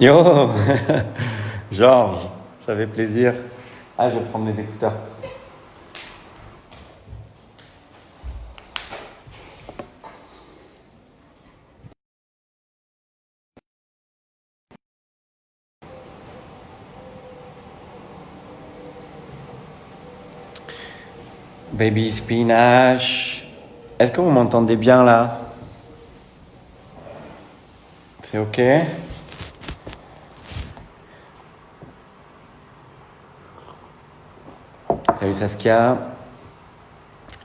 Yo, Georges, ça fait plaisir. Ah, je vais prendre mes écouteurs. Baby spinach. Est-ce que vous m'entendez bien là? C'est ok? Salut Saskia.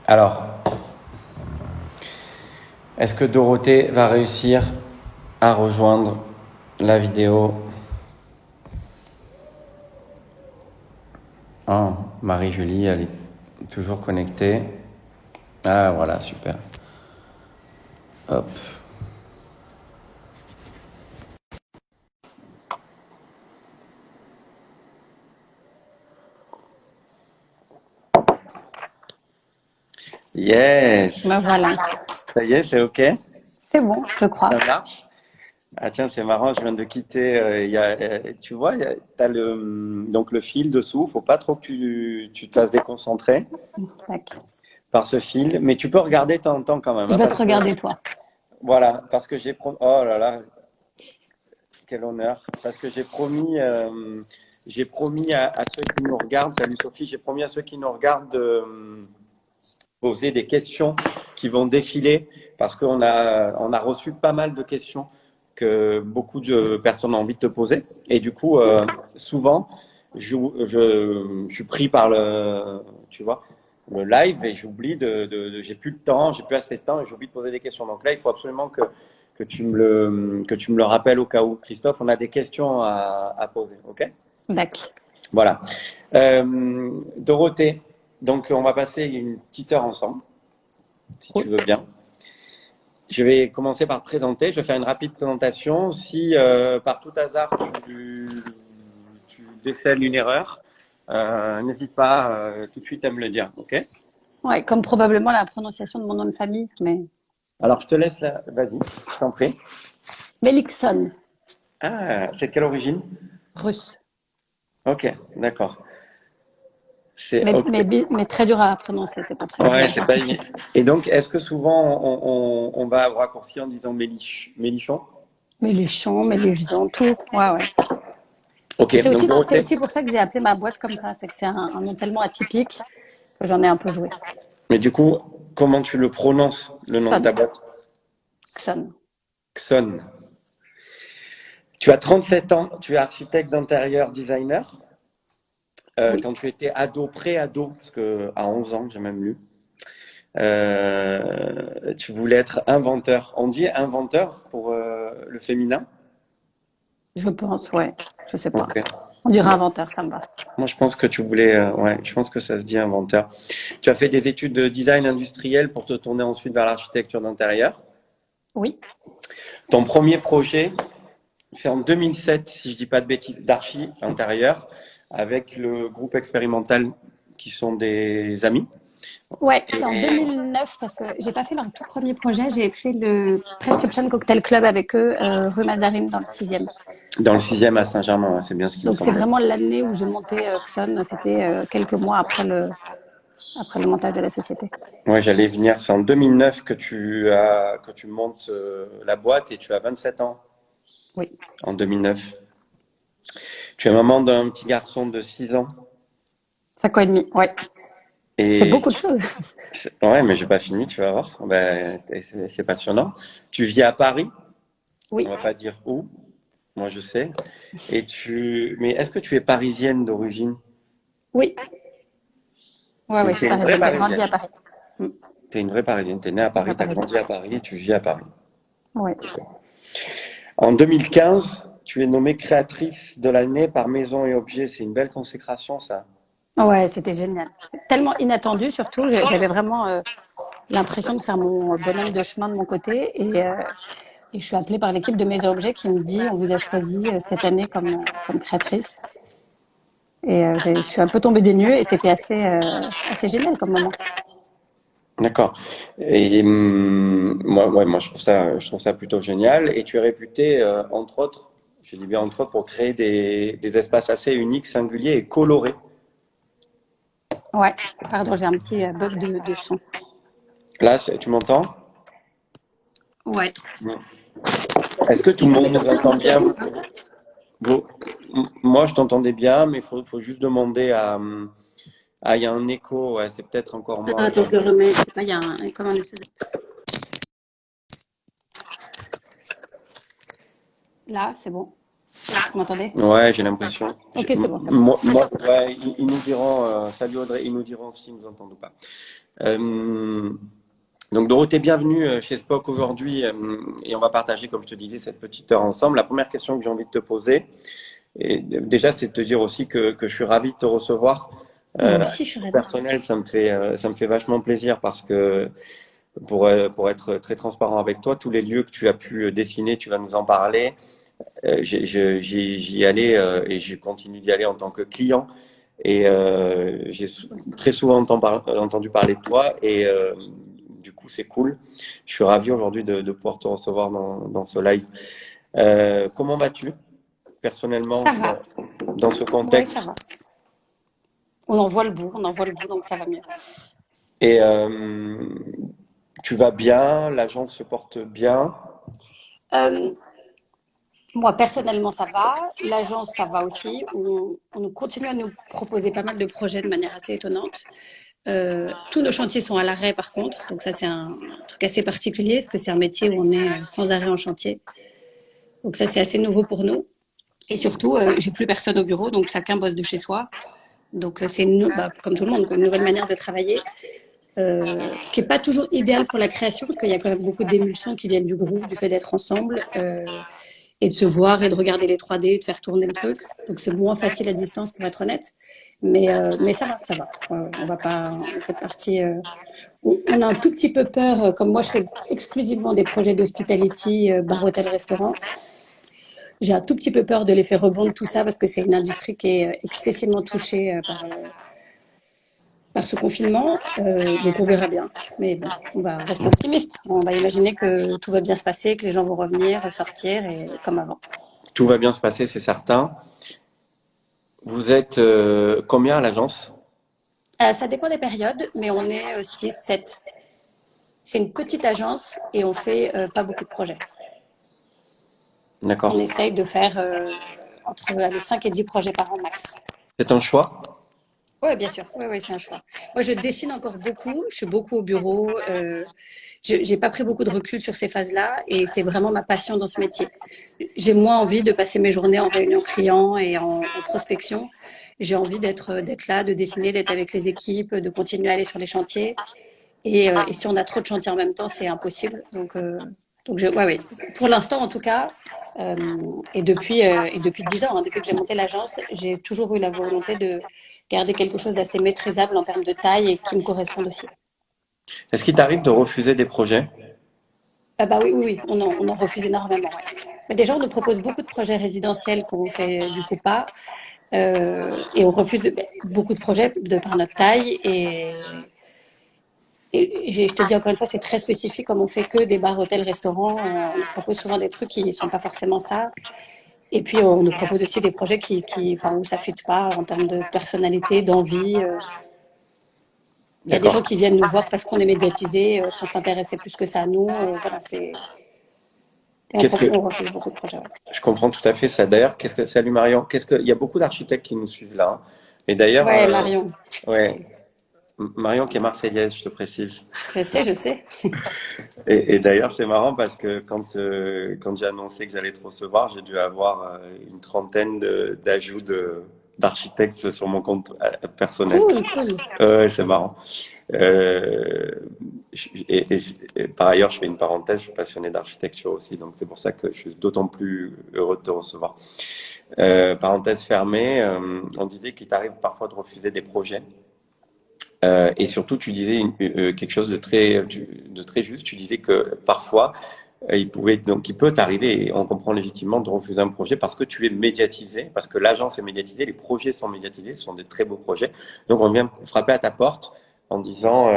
Alors, est-ce que Dorothée va réussir à rejoindre la vidéo? Oh, Marie-Julie, elle est toujours connectée. Ah voilà, super. Hop. Yes. Ben voilà, Ça y est, c'est ok? c'est bon, je crois. Ça marche? Ah tiens, c'est marrant, je viens de quitter. Tu vois, t'as donc le fil dessous. Faut pas trop que tu te fasses déconcentrer Tac. par ce fil, mais tu peux regarder de temps en temps quand même, Je hein, vais te parce que regarder, toi. voilà, parce que j'ai promis. Oh là là, quel honneur! Parce que j'ai promis à ceux qui nous regardent. Salut Sophie, j'ai promis à ceux qui nous regardent de poser des questions qui vont défiler, parce qu'on a reçu pas mal de questions que beaucoup de personnes ont envie de te poser. Et du coup, souvent, je suis pris par tu vois, le live et j'oublie j'ai plus de temps, j'ai plus assez de temps et j'oublie de poser des questions. Donc là, il faut absolument que tu me le rappelles au cas où. Christophe, on a des questions à poser, ok? Tac. Voilà. Dorothée, donc on va passer une petite heure ensemble, si tu Oui. veux bien. Je vais commencer par te présenter. Je vais faire une rapide présentation. Si par tout hasard tu décèles une erreur, n'hésite pas tout de suite à me le dire. Ok? Ouais, comme probablement la prononciation de mon nom de famille, mais Alors je te laisse là. Vas-y, je t'en prie. Melikson, Ah, c'est de quelle origine? russe. Ok, d'accord. C'est Mais, ok. mais, mais très dur à prononcer, c'est pour ça que Ouais, c'est pas évident. j'anticipe. Et donc, est-ce que souvent on va raccourcir en disant Mélichon? Mélichon, tout. Ouais, ouais. Ok, Et donc c'est Dorothée. aussi pour ça que j'ai appelé ma boîte comme ça, c'est que c'est un nom tellement atypique que j'en ai un peu joué. Mais du coup, comment tu le prononces, le nom de ta Xon. boîte? Xon. Xon. Tu as 37 ans, tu es architecte d'intérieur designer. Oui. Quand tu étais ado, pré-ado, parce que à 11 ans, j'ai même lu, tu voulais être inventeur. On dit inventeur pour le féminin? Je pense, ouais. Je sais pas. Ok. On dirait Bon. inventeur, ça me va. Moi, je pense que tu voulais, ouais, je pense que ça se dit inventeur. Tu as fait des études de design industriel pour te tourner ensuite vers l'architecture d'intérieur. Oui. Ton premier projet, c'est en 2007, si je dis pas de bêtises, d'archi intérieur, avec le groupe expérimental qui sont des amis. Ouais, c'est en 2009 parce que j'ai pas fait leur tout premier projet, j'ai fait le Prescription Cocktail Club avec eux, rue Mazarine dans le 6e. Dans le sixième à Saint-Germain, ouais, c'est bien ce qui me Donc c'est semblait. vraiment l'année où j'ai monté Xon, c'était quelques mois après le montage de la société. Ouais, j'allais venir. C'est en 2009 que tu montes la boîte et tu as 27 ans Oui, en 2009. Tu es maman d'un petit garçon de 6 ans 5 ans et demi, ouais. C'est et beaucoup de choses. ouais, mais j'ai pas fini, tu vas voir. Ben, c'est passionnant. Tu vis à Paris, on Oui, va pas dire où. Moi, je sais. Mais est-ce que tu es parisienne d'origine? oui, ouais, ouais, je suis T'es une vraie parisienne, j'ai grandi parisienne. à Paris. Mm, T'es une vraie parisienne. T'es née à Paris, vraie t'as parisienne. grandi à Paris et tu vis à Paris. Ouais. En 2015, tu es nommée créatrice de l'année par Maison et Objets. C'est une belle consécration, ça. Ouais, c'était génial. Tellement inattendu surtout, j'avais vraiment l'impression de faire mon bonhomme de chemin de mon côté et je suis appelée par l'équipe de Mes Objets qui me dit on vous a choisi cette année comme créatrice. Et je suis un peu tombée des nues et c'était assez génial comme moment. D'accord. Et moi, ouais, moi, je trouve ça plutôt génial. Et tu es réputée, entre autres, je dis bien entre, pour créer des espaces assez uniques, singuliers et colorés. Ouais, pardon, j'ai un petit bug de son. Là, tu m'entends? Ouais. Est-ce que tout le Ah, monde mais nous comme ça, vous entend bien? m'entendez ou pas? Vous- Moi, je t'entendais bien, mais faut juste demander à... Ah, il y a un écho, ouais, c'est peut-être encore Ah, moi. attends, je le remets. Je sais pas, il y a comme un espèce de... Là, c'est bon. Vous m'entendez? Ouais, j'ai l'impression. Ok, c'est bon, c'est bon. Ouais, ils nous diront, salut Audrey, ils nous diront s'ils nous entendent ou pas. Euh, donc Dorothée, bienvenue chez Spock aujourd'hui et on va partager, comme je te disais, cette petite heure ensemble. La première question que j'ai envie de te poser, et déjà, c'est de te dire aussi que je suis ravi de te recevoir. Moi À aussi, je suis titre ravie. personnel, ça me fait vachement plaisir parce que pour être très transparent avec toi, tous les lieux que tu as pu dessiner, tu vas nous en parler. J'y allais et je continue d'y aller en tant que client. Et très souvent entendu parler de toi et du coup c'est cool. Je suis ravi aujourd'hui de pouvoir te recevoir dans ce live. Comment vas-tu personnellement Ça va. dans ce Oui, ça contexte? va. On en voit le bout, on en voit le bout, donc ça va mieux. Et tu vas bien? L'agence se porte bien? Euh, Moi, personnellement, ça va. L'agence, ça va aussi. On continue à nous proposer pas mal de projets de manière assez étonnante. Tous nos chantiers sont à l'arrêt, par contre. Donc ça, c'est un truc assez particulier, parce que c'est un métier où on est sans arrêt en chantier. Donc ça, c'est assez nouveau pour nous. Et surtout, j'ai plus personne au bureau, donc chacun bosse de chez soi. Donc c'est comme tout le monde, quoi, une nouvelle manière de travailler, qui est pas toujours idéale pour la création, parce qu'il y a quand même beaucoup d'émulsions qui viennent du groupe, du fait d'être ensemble. Et de se voir et de regarder les 3D, de faire tourner le truc. Donc c'est moins facile à distance pour être honnête, mais ça va, ça va. On va pas, on fait partie. On a un tout petit peu peur, comme moi je fais exclusivement des projets d'hospitality, bar, hôtel, restaurant. J'ai un tout petit peu peur de l'effet rebond de tout ça parce que c'est une industrie qui est excessivement touchée par ce confinement. Donc on verra bien. Mais bon, on va rester optimiste. On va imaginer que tout va bien se passer, que les gens vont revenir, ressortir et comme avant. Tout va bien se passer, c'est certain. Vous êtes combien à l'agence? Ça dépend des périodes, mais on est 6, 7. C'est une petite agence et on fait pas beaucoup de projets. On D'accord. essaye de faire entre allez, 5 et 10 projets par an max. C'est un choix? Oui, bien sûr. Oui, oui, c'est un choix. Moi, je dessine encore beaucoup. Je suis beaucoup au bureau. J'ai pas pris beaucoup de recul sur ces phases-là et c'est vraiment ma passion dans ce métier. J'ai moins envie de passer mes journées en réunion client et en prospection. J'ai envie d'être là, de dessiner, d'être avec les équipes, de continuer à aller sur les chantiers. Et si on a trop de chantiers en même temps, c'est impossible. Ouais, ouais. Pour l'instant, en tout cas, et depuis 10 ans, hein, depuis que j'ai monté l'agence, j'ai toujours eu la volonté de garder quelque chose d'assez maîtrisable en termes de taille et qui me corresponde aussi. Est-ce qu'il t'arrive de refuser des projets? Ah bah oui, oui, oui, on en refuse énormément, ouais. Mais déjà, on nous propose beaucoup de projets résidentiels qu'on fait du coup pas. Et on refuse beaucoup de projets de par notre taille et je te dis encore une fois, c'est très spécifique comme on fait que des bars, hôtels, restaurants. On nous propose souvent des trucs qui ne sont pas forcément ça. Et puis on nous propose aussi des projets enfin, où ça ne fit pas en termes de personnalité, d'envie. Il y a des gens D'accord. qui viennent nous voir parce qu'on est médiatisé, sans s'intéresser plus que ça à nous. Voilà, Qu'est-ce que on refuse beaucoup de projets. Ouais, je comprends tout à fait ça. D'ailleurs, salut Marion. Il y a beaucoup d'architectes qui nous suivent là, hein. Et d'ailleurs, ouais, Marion, ouais, Marion qui est marseillaise, je te précise. je sais, je sais. Et d'ailleurs, c'est marrant parce que quand j'ai annoncé que j'allais te recevoir, j'ai dû avoir une trentaine d'ajouts d'architectes sur mon compte personnel. Cool, cool. Ouais, c'est marrant. Euh, et par ailleurs, je fais une parenthèse, je suis passionné d'architecture aussi, donc c'est pour ça que je suis d'autant plus heureux de te recevoir. Parenthèse fermée, on disait qu'il t'arrive parfois de refuser des projets. Et surtout, tu disais quelque chose de très juste. Tu disais que parfois, il peut t'arriver, et on comprend légitimement, de refuser un projet parce que tu es médiatisé, parce que l'agence est médiatisée, les projets sont médiatisés, ce sont des très beaux projets. Donc, on vient frapper à ta porte en disant,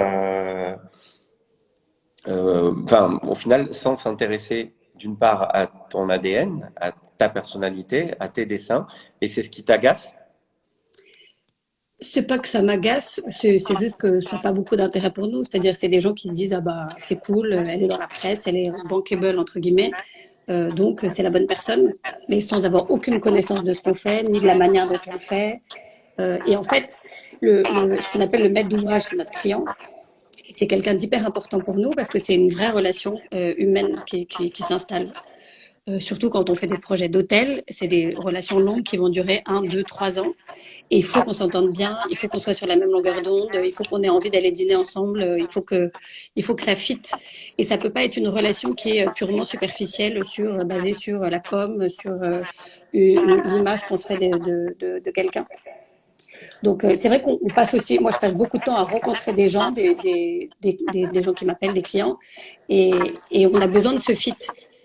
enfin, au final, sans s'intéresser d'une part à ton ADN, à ta personnalité, à tes dessins, et c'est ce qui t'agace? C'est pas que ça m'agace, c'est juste que ça n'a pas beaucoup d'intérêt pour nous. C'est-à-dire, c'est des gens qui se disent, ah bah, c'est cool, elle est dans la presse, elle est bankable, entre guillemets, donc c'est la bonne personne, mais sans avoir aucune connaissance de ce qu'on fait, ni de la manière dont on le fait. Et en fait, ce qu'on appelle le maître d'ouvrage, c'est notre client. C'est quelqu'un d'hyper important pour nous parce que c'est une vraie relation humaine qui s'installe. Surtout quand on fait des projets d'hôtel, c'est des relations longues qui vont durer 1, 2, 3 ans. Et il faut qu'on s'entende bien, il faut qu'on soit sur la même longueur d'onde, il faut qu'on ait envie d'aller dîner ensemble, il faut que ça fitte. Et ça peut pas être une relation qui est purement superficielle, basée sur la com, sur l'image qu'on se fait de quelqu'un. Donc, c'est vrai qu'on passe aussi, moi je passe beaucoup de temps à rencontrer des gens, des gens qui m'appellent, des clients, et on a besoin de ce fit.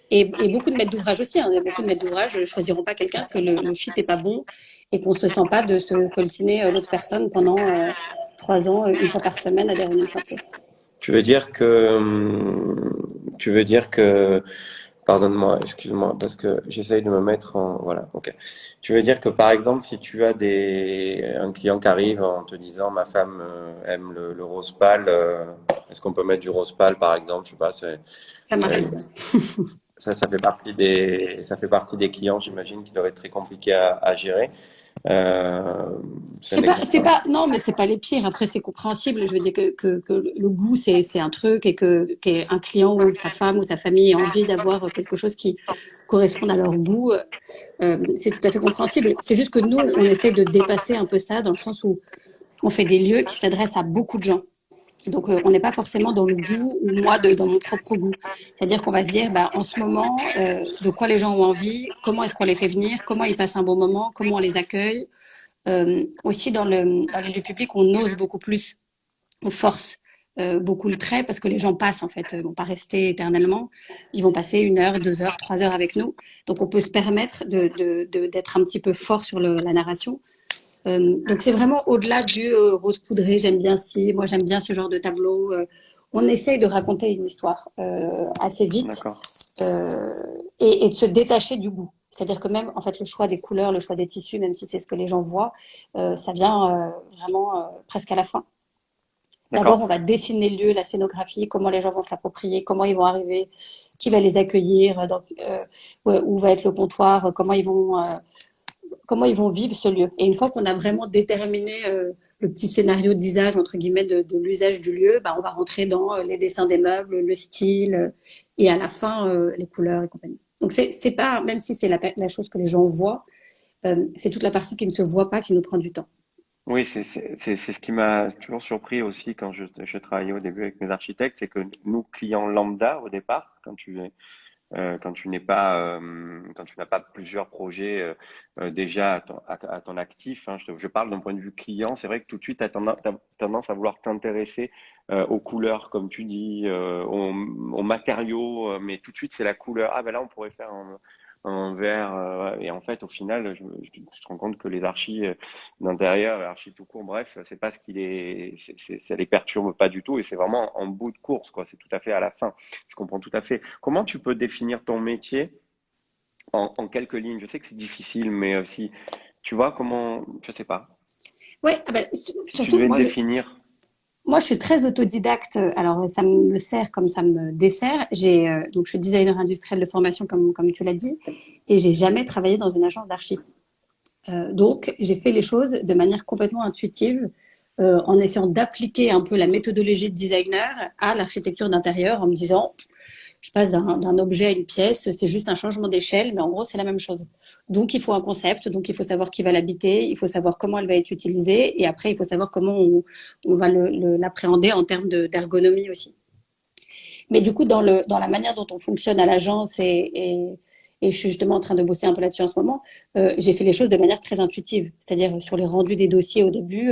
Et beaucoup de maîtres d'ouvrage aussi, hein. Il y a beaucoup de maîtres d'ouvrage ne choisiront pas quelqu'un parce que le fit n'est pas bon et qu'on ne se sent pas de se coltiner l'autre personne pendant 3 ans, une fois par semaine à des réunions de chantier. Tu veux dire tu veux dire que, pardonne-moi, excuse-moi, parce que j'essaye de me mettre en, voilà, ok. Tu veux dire que par exemple, si tu as un client qui arrive en te disant, ma femme aime le rose pâle, est-ce qu'on peut mettre du rose pâle, par exemple, je sais pas, Ça euh, m'arrive. ça fait ça fait partie des clients, j'imagine, qui doivent être très compliqués à gérer. Euh, c'est un exemple, hein. Non, mais c'est pas les pires. Après, c'est compréhensible. Je veux dire que le goût, c'est un truc et qu'un client ou sa femme ou sa famille ait envie d'avoir quelque chose qui corresponde à leur goût, c'est tout à fait compréhensible. C'est juste que nous, on essaie de dépasser un peu ça dans le sens où on fait des lieux qui s'adressent à beaucoup de gens. Donc, on n'est pas forcément dans le goût ou moi dans mon propre goût. C'est-à-dire qu'on va se dire, bah, en ce moment, de quoi les gens ont envie, comment est-ce qu'on les fait venir, comment ils passent un bon moment, comment on les accueille. Aussi, dans les lieux publics, on ose beaucoup plus, on force beaucoup le trait parce que les gens passent en fait, ils vont pas rester éternellement, ils vont passer 1 heure, 2 heures, 3 heures avec nous. Donc on peut se permettre d'être un petit peu fort sur la narration. Donc c'est vraiment au-delà du rose poudré, j'aime bien si, moi j'aime bien ce genre de tableau. On essaye de raconter une histoire assez vite D'accord. euh, et de se détacher du goût. C'est-à-dire que même en fait le choix des couleurs, le choix des tissus, même si c'est ce que les gens voient, ça vient vraiment presque à la fin. D'abord, D'accord. on va dessiner le lieu, la scénographie, comment les gens vont se l'approprier, comment ils vont arriver, qui va les accueillir, où va être le comptoir, comment ils vont vivre ce lieu. Et une fois qu'on a vraiment déterminé le petit scénario d'usage, entre guillemets, de l'usage du lieu, bah, on va rentrer dans les dessins des meubles, le style, et à la fin, les couleurs et compagnie. Donc, c'est pas, même si c'est la chose que les gens voient, c'est toute la partie qui ne se voit pas qui nous prend du temps. Oui, c'est ce qui m'a toujours surpris aussi quand je travaillais au début avec mes architectes, c'est que nous, clients lambda au départ, quand tu n'es pas, quand tu n'as pas plusieurs projets déjà à ton actif, hein, je parle d'un point de vue client, c'est vrai que tout de suite, tu as tendance à vouloir t'intéresser aux couleurs, comme tu dis, aux matériaux, mais tout de suite, c'est la couleur. Ah ben là, on pourrait faire un vert. Et en fait, au final, je te rends compte que les archis d'intérieur, les archis tout court, bref, c'est pas ce qui ça les perturbe pas du tout, et c'est vraiment en bout de course, quoi. C'est tout à fait à la fin. Je comprends tout à fait. Comment tu peux définir ton métier en quelques lignes? Je sais que c'est difficile, mais si tu vois comment, je sais pas, Ouais, ah ben, si tu surtout, devais me définir. moi, je suis très autodidacte. Alors, ça me sert comme ça me dessert. Donc, je suis designer industriel de formation, comme tu l'as dit, et j'ai jamais travaillé dans une agence d'archi. Donc, j'ai fait les choses de manière complètement intuitive, en essayant d'appliquer un peu la méthodologie de designer à l'architecture d'intérieur, en me disant, je passe d'un objet à une pièce, c'est juste un changement d'échelle, mais en gros, c'est la même chose. Donc, il faut un concept, donc il faut savoir qui va l'habiter, il faut savoir comment elle va être utilisée, et après, il faut savoir comment on va l'appréhender en termes d'ergonomie aussi. Mais du coup, dans la manière dont on fonctionne à l'agence et je suis justement en train de bosser un peu là-dessus en ce moment, j'ai fait les choses de manière très intuitive. C'est-à-dire sur les rendus des dossiers au début,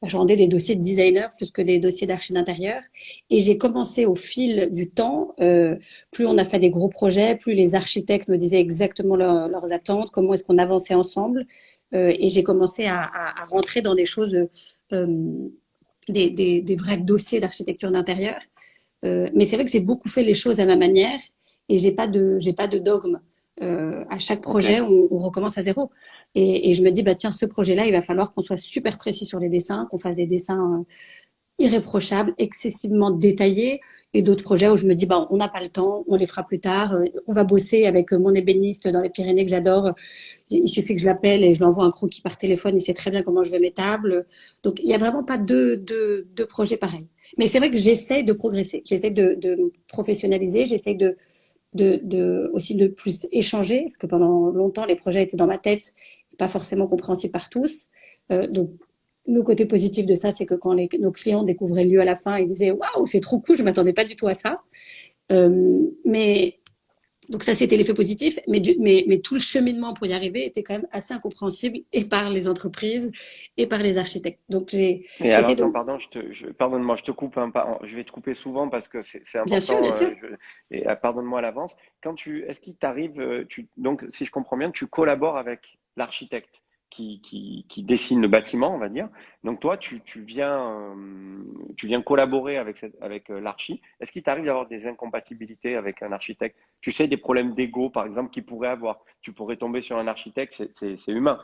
je rendais des dossiers de designer plus que des dossiers d'archi d'intérieur. Et j'ai commencé au fil du temps, plus on a fait des gros projets, plus les architectes me disaient exactement leurs attentes, comment est-ce qu'on avançait ensemble. Et j'ai commencé à rentrer dans des choses, des vrais dossiers d'architecture d'intérieur. Mais c'est vrai que j'ai beaucoup fait les choses à ma manière et j'ai pas de dogme. À chaque Ok. projet, on recommence à zéro. Et je me dis, bah tiens, ce projet-là, il va falloir qu'on soit super précis sur les dessins, qu'on fasse des dessins irréprochables, excessivement détaillés, et d'autres projets où je me dis, bah, on n'a pas le temps, on les fera plus tard, on va bosser avec mon ébéniste dans les Pyrénées que j'adore, il suffit que je l'appelle et je lui envoie un croquis par téléphone, il sait très bien comment je veux mes tables. Donc, il n'y a vraiment pas deux projets pareils. Mais c'est vrai que j'essaie de progresser, j'essaie de me professionnaliser, j'essaie aussi de plus échanger, parce que pendant longtemps, les projets étaient dans ma tête, pas forcément compréhensibles par tous. Donc, le côté positif de ça, c'est que quand nos clients découvraient le lieu à la fin, ils disaient waouh, c'est trop cool, je m'attendais pas du tout à ça. Mais donc ça, c'était l'effet positif, mais tout le cheminement pour y arriver était quand même assez incompréhensible et par les entreprises et par les architectes. Donc Et alors, j'essaie attends, de, pardon, pardonne-moi, je te coupe, hein, je vais te couper souvent parce que c'est bien sûr, bien important. sûr, Et pardonne-moi à l'avance. est-ce qu'il t'arrive, donc, si je comprends bien, tu collabores avec l'architecte qui dessine le bâtiment, on va dire. Donc toi, tu viens collaborer avec l'archi. Est-ce qu'il t'arrive d'avoir des incompatibilités avec un architecte? Tu sais, des problèmes d'ego, par exemple, qu'il pourrait avoir. Tu pourrais tomber sur un architecte, c'est humain,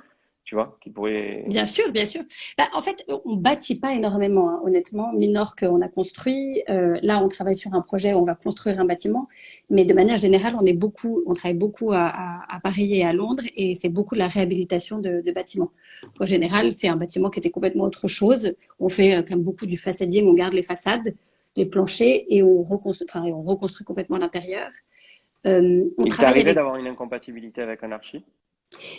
tu vois, qui pourrait. bien sûr, bien sûr. Bah, en fait, on bâtit pas énormément, hein, honnêtement. Minorque, on a construit. Là, on travaille sur un projet où on va construire un bâtiment, mais de manière générale, on travaille beaucoup à Paris et à Londres, et c'est beaucoup de la réhabilitation de bâtiments. En général, c'est un bâtiment qui était complètement autre chose. On fait comme beaucoup du façadier, on garde les façades, les planchers, et on reconstruit complètement l'intérieur. On Il t'est travaille arrivé avec. d'avoir une incompatibilité avec un archi?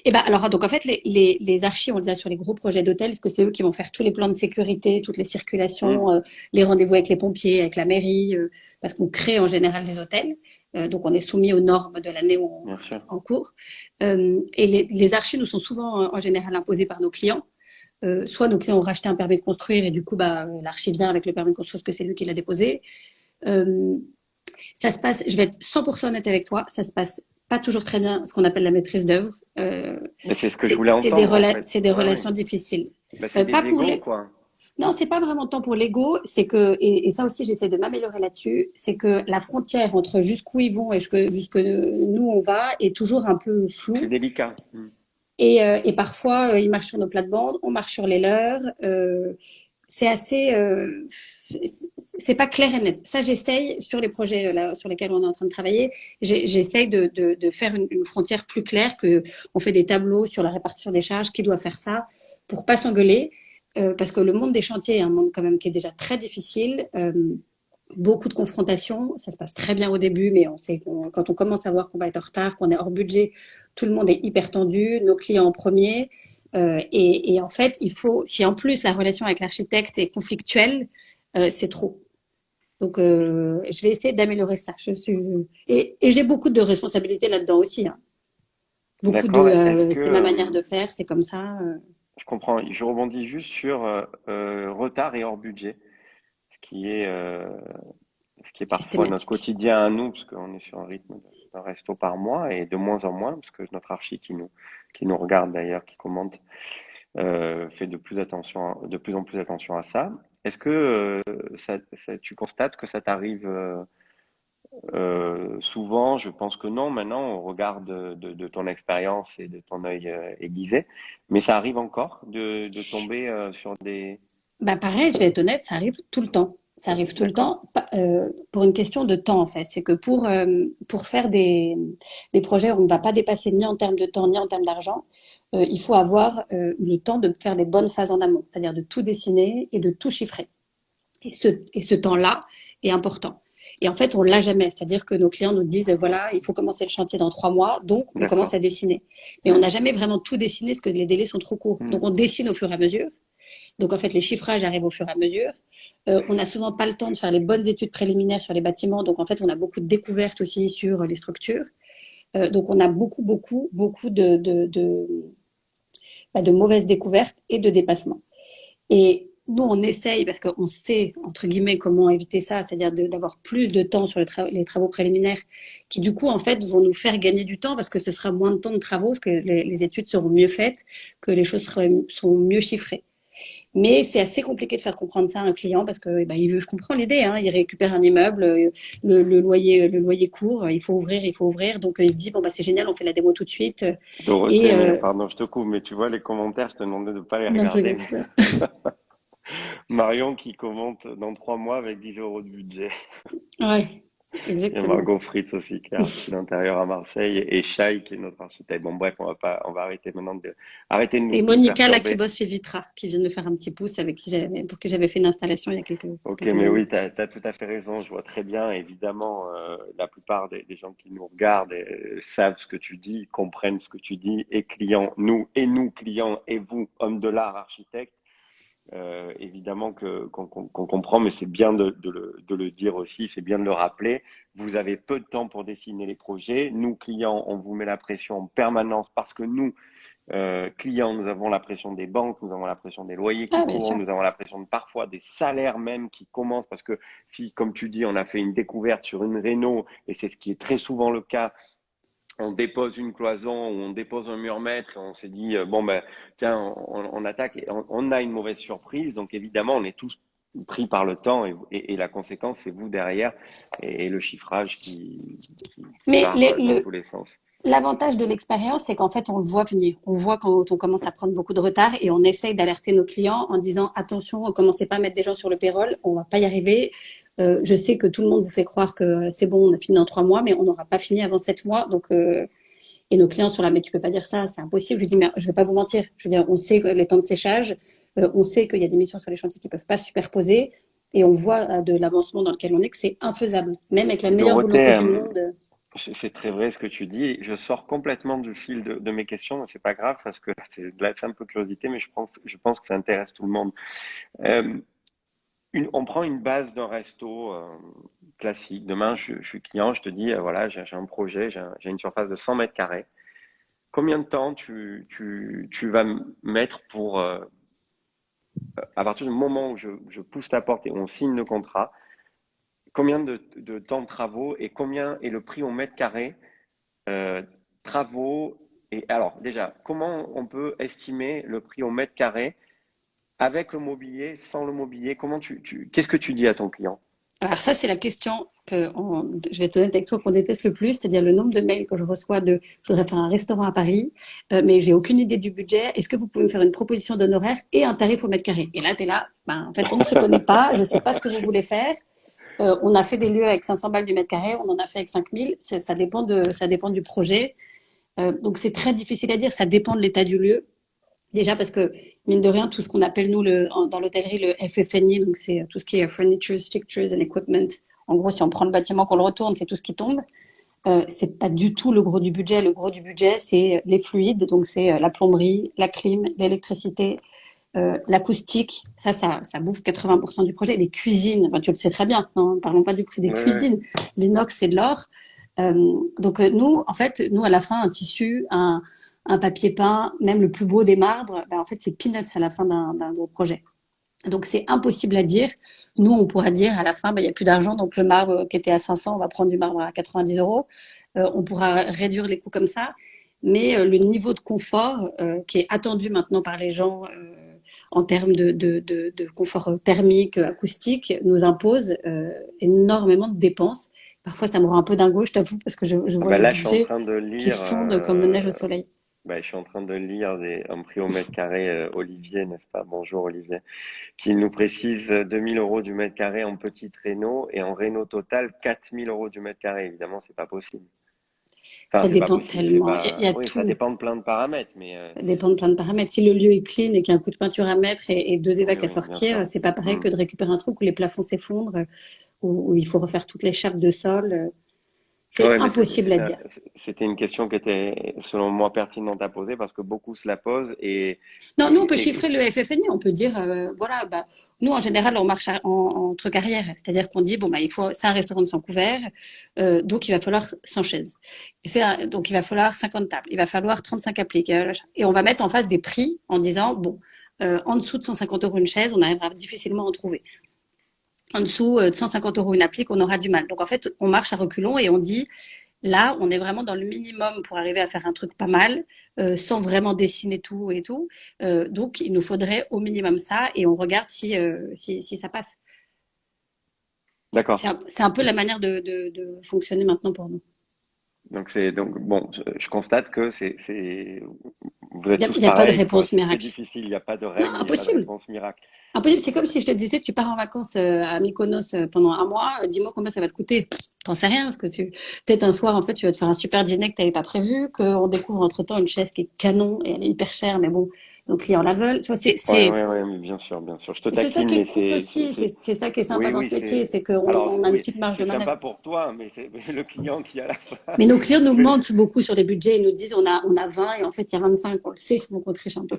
Et ben alors donc en fait les archis on les a sur les gros projets d'hôtels parce que c'est eux qui vont faire tous les plans de sécurité, toutes les Hmm, circulations, les rendez-vous avec les pompiers, avec la mairie, parce qu'on crée en général des hôtels, donc on est soumis aux normes de l'année bien sûr. en cours. Et les archis nous sont souvent en général imposés par nos clients. Soit nos clients ont racheté un permis de construire et du coup bah l'archi vient avec le permis de construire parce que c'est lui qui l'a déposé. Euh, Ça se passe, je vais être 100% honnête avec toi, ça se passe pas toujours très bien, ce qu'on appelle la maîtrise d'œuvre. Mais c'est ce que je voulais entendre, en fait. C'est des Ouais, ouais. relations difficiles. Ben, c'est Pas des pour égos, les, quoi. non, c'est pas vraiment tant pour l'ego, c'est que, et ça aussi j'essaie de m'améliorer là-dessus, c'est que la frontière entre jusqu'où ils vont et jusque nous on va est toujours un peu C'est floue. délicat. Hmm. Et parfois, ils marchent sur nos plates-bandes, on marche sur les leurs. C'est assez, c'est pas clair et net. Ça, j'essaye sur les projets là, sur lesquels on est en train de travailler. J'essaye de faire une frontière plus claire, que on fait des tableaux sur la répartition des charges, qui doit faire ça, pour pas s'engueuler, parce que le monde des chantiers est un monde quand même qui est déjà très difficile. Beaucoup de confrontations, ça se passe très bien au début, mais on sait quand on commence à voir qu'on va être en retard, qu'on est hors budget, tout le monde est hyper tendu, nos clients en premier. Et en fait, si en plus la relation avec l'architecte est conflictuelle, c'est trop. Donc, je vais essayer d'améliorer ça. Et j'ai beaucoup de responsabilités là-dedans aussi, hein. D'accord. Est-ce que, C'est ma manière de faire, c'est comme ça. je comprends, je rebondis juste sur retard et hors budget, ce qui est, euh, ce qui est parfois notre Systématique. quotidien à nous, parce qu'on est sur un rythme d'un resto par mois et de moins en moins, parce que notre archi qui nous regarde d'ailleurs, qui commente, fait de plus en plus attention à ça. Est-ce que tu constates que ça t'arrive souvent? Je pense que non. Maintenant, au regard de ton expérience et de ton œil aiguisé, mais ça arrive encore de tomber sur des. Bah pareil, je vais être honnête, ça arrive tout le temps. Ça arrive tout le D'accord. temps pour une question de temps en fait. C'est que pour faire des projets où on ne va pas dépasser ni en termes de temps ni en termes d'argent, il faut avoir le temps de faire des bonnes phases en amont, c'est-à-dire de tout dessiner et de tout chiffrer. Et ce temps-là est important. Et en fait, on l'a jamais. C'est-à-dire que nos clients nous disent, voilà, il faut commencer le chantier dans 3 mois, donc on commence D'accord. à dessiner. Mais on Hmm, n'a jamais vraiment tout dessiné parce que les délais sont trop courts. hmm. Donc on dessine au fur et à mesure. Donc en fait, les chiffrages arrivent au fur et à mesure. On n'a souvent pas le temps de faire les bonnes études préliminaires sur les bâtiments. Donc en fait, on a beaucoup de découvertes aussi sur les structures. Donc on a beaucoup de mauvaises découvertes et de dépassements. Et nous, on essaye, parce qu'on sait, entre guillemets, comment éviter ça, c'est-à-dire d'avoir plus de temps sur les travaux préliminaires, qui du coup, en fait, vont nous faire gagner du temps, parce que ce sera moins de temps de travaux, parce que les études seront mieux faites, que les choses seront mieux chiffrées. Mais c'est assez compliqué de faire comprendre ça à un client parce que ben, je comprends l'idée, hein, il récupère un immeuble, le loyer court, il faut ouvrir, il faut ouvrir. Donc il se dit bon bah c'est génial, on fait la démo tout de suite. Et Dorothée, mais pardon, je te coupe, mais tu vois les commentaires, je te demandais de pas les non, je regarder. regarde pas. Marion qui commente dans 3 mois avec 10 euros de budget. Ouais, Il y a exactement. Margot Fritz aussi qui est archi d'intérieur à Marseille et Shai qui est notre architecte. Bon bref, on va arrêter maintenant arrêter de Et nous Monica là qui perturber. bosse chez Vitra, qui vient de me faire un petit pouce pour qui j'avais fait une installation il y a Ok, quelques mais années. oui, tu as tout à fait raison. Je vois très bien. Évidemment, la plupart des gens qui nous regardent savent ce que tu dis, comprennent ce que tu dis, et nous, clients, et vous, hommes de l'art, architectes. Évidemment qu'on comprend, mais c'est bien de le dire aussi, c'est bien de le rappeler. Vous avez peu de temps pour dessiner les projets. Nous, clients, on vous met la pression en permanence parce que nous, clients, nous avons la pression des banques, nous avons la pression des loyers qui Ah bien courent, sûr. nous avons la pression de parfois des salaires même qui commencent parce que si, comme tu dis, on a fait une découverte sur une réno, et c'est ce qui est très souvent le cas, on dépose une cloison ou on dépose un mur mètre et on s'est dit bon ben tiens on attaque et on a une mauvaise surprise, donc évidemment on est tous pris par le temps et la conséquence c'est vous derrière et le chiffrage qui Mais part dans tous les sens. l'avantage de l'expérience, c'est qu'en fait, on le voit venir. On voit quand on commence à prendre beaucoup de retard et on essaye d'alerter nos clients en disant attention, commencez pas à mettre des gens sur le payroll, on va pas y arriver. Je sais que tout le monde vous fait croire que c'est bon, on a fini en 3 mois, mais on n'aura pas fini avant 7 mois. Donc, et nos clients sont là, mais tu peux pas dire ça, c'est impossible. Je dis, mais je vais pas vous mentir. Je veux dire, on sait que les temps de séchage, on sait qu'il y a des missions sur les chantiers qui peuvent pas se superposer et on voit de l'avancement dans lequel on est que c'est infaisable. Même avec la meilleure volonté Dorothée, du monde. c'est très vrai ce que tu dis. Je sors complètement du fil de mes questions, c'est pas grave parce que c'est de la simple curiosité, mais je pense que ça intéresse tout le monde. Euh, on prend une base d'un resto classique. Demain, je suis client, je te dis, voilà, j'ai un projet, j'ai une surface de 100 mètres carrés. Combien de temps tu vas mettre pour, à partir du moment où je pousse la porte et on signe le contrat, combien de temps de travaux et combien est le prix au mètre carré, euh, travaux, et alors déjà, comment on peut estimer le prix au mètre carré avec le mobilier, sans le mobilier? Qu'est-ce que tu dis à ton client? Alors ça, c'est la question je vais être honnête avec toi, qu'on déteste le plus, c'est-à-dire le nombre de mails que je reçois de je voudrais faire un restaurant à Paris, mais j'ai aucune idée du budget. Est-ce que vous pouvez me faire une proposition d'honoraire et un tarif au mètre carré? Et là, tu es là, ben, en fait, on ne se connaît pas, je ne sais pas ce que vous voulez faire. On a fait des lieux avec 500 balles du mètre carré, on en a fait avec 5000. Ça dépend du projet. Donc c'est très difficile à dire, ça dépend de l'état du lieu. Déjà parce que, mine de rien, tout ce qu'on appelle, nous, dans l'hôtellerie, le FF&E, donc c'est tout ce qui est furniture, fixtures and equipment. En gros, si on prend le bâtiment, qu'on le retourne, c'est tout ce qui tombe. C'est pas du tout le gros du budget. Le gros du budget, c'est les fluides, donc c'est la plomberie, la clim, l'électricité, l'acoustique. Ça bouffe 80% du projet. Les cuisines, ben, tu le sais très bien, hein, parlons pas du prix des Ouais, ouais. cuisines. L'inox, c'est de l'or. Donc nous, en fait, nous à la fin, un tissu, un papier peint, même le plus beau des marbres, ben, en fait c'est peanuts à la fin d'un gros projet. Donc c'est impossible à dire. Nous, on pourra dire à la fin, ben, il n'y a plus d'argent, donc le marbre qui était à 500, on va prendre du marbre à 90 euros. On pourra réduire les coûts comme ça. Mais le niveau de confort qui est attendu maintenant par les gens en termes de confort thermique, acoustique, nous impose énormément de dépenses. Parfois, ça me rend un peu dingo, je t'avoue, parce que je Ah vois bah le là, je suis en budget train de qui lire, fondent comme la neige au soleil. je suis en train de lire un prix au mètre carré, Olivier, n'est-ce pas? Bonjour Olivier, qui nous précise 2000 euros du mètre carré en petite réno et en réno total 4000 euros du mètre carré. Évidemment, c'est pas possible. Enfin, Ça c'est pas dépend possible, c'est tellement. Il y pas. a Oui, ça tout. dépend de plein de paramètres, mais Ça dépend de plein de paramètres. Si le lieu est clean et qu'il y a un coup de peinture à mettre et deux oui, évacs à oui, bien sortir, sûr. c'est pas pareil Hmm. que de récupérer un truc où les plafonds s'effondrent, où il faut refaire toutes les chapes de sol. C'est Ouais, mais impossible à dire. c'était une question qui était, selon moi, pertinente à poser parce que beaucoup se la posent Non, nous, on peut et- chiffrer le FFNI. On peut dire, voilà, bah, nous, en général, on marche entre carrières. C'est-à-dire qu'on dit, bon, bah, c'est un restaurant de 100 couverts, donc il va falloir 100 chaises. Donc il va falloir 50 tables. Il va falloir 35 appliques. Et on va mettre en face des prix en disant, bon, en dessous de 150 euros une chaise, on arrivera difficilement à en trouver. En dessous de 150 euros une applique, on aura du mal. Donc en fait, on marche à reculons et on dit, là, on est vraiment dans le minimum pour arriver à faire un truc pas mal. sans vraiment dessiner tout et tout. Donc, il nous faudrait au minimum ça et on regarde si ça passe. D'accord. C'est un peu la manière de fonctionner maintenant pour nous. Donc bon, je constate que vous êtes tous Il y a pas de pareils, quoi. réponse C'est miracle. difficile, il n'y a pas de Non, règle, il n'y a pas de impossible. réponse miracle. Impossible. C'est comme si je te disais, tu pars en vacances à Mykonos pendant un mois. Dis-moi combien ça va te coûter. Pff, t'en sais rien, parce que peut-être un soir, en fait, tu vas te faire un super dîner que tu n'avais pas prévu, qu'on découvre entre-temps une chaise qui est canon et elle est hyper chère, mais bon, nos clients la veulent. Tu vois, Ouais, ouais, ouais, mais bien sûr, bien sûr. Je te et c'est ça taquine, qui est mais cool aussi. C'est ça qui est sympa oui, dans oui, ce métier, c'est qu'on alors, on a une oui, petite marge de c'est manœuvre. sympa pour toi, mais c'est mais le client qui a la fin. Mais nos clients nous C'est- mentent beaucoup sur les budgets. Ils nous disent on a 20 et en fait, il y a 25. On le sait, donc on triche un peu.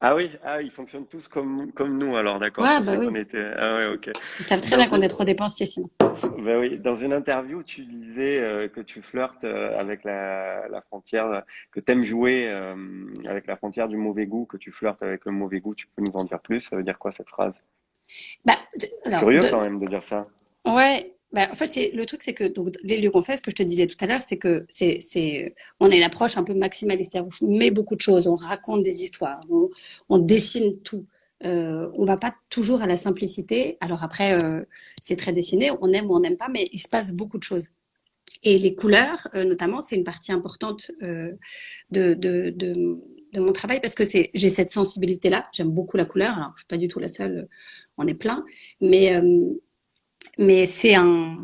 Ah, ils fonctionnent tous comme nous, alors, d'accord. Je Ouais, bah pensais qu'on oui. était. Ah ouais, ok. Ils savent très Dans bien qu'on une, est trop dépensiers sinon. ben oui, dans une interview, tu disais que tu flirtes avec la frontière, que t'aimes jouer avec la frontière du mauvais goût, que tu flirtes avec le mauvais goût. Tu peux nous en dire plus? Ça veut dire quoi cette phrase? Bah, C'est alors, curieux quand même de dire ça. ouais, bah, en fait, le truc, c'est que donc, les lieux qu'on fait, ce que je te disais tout à l'heure, c'est que on a une approche un peu maximaliste. C'est-à-dire, on met beaucoup de choses, on raconte des histoires, on dessine tout. On va pas toujours à la simplicité. Alors après, c'est très dessiné, on aime ou on n'aime pas, mais il se passe beaucoup de choses. Et les couleurs, notamment, c'est une partie importante de, de, de, de mon travail parce que j'ai cette sensibilité-là. J'aime beaucoup la couleur. Alors, je suis pas du tout la seule, on est plein. Mais, mais c'est un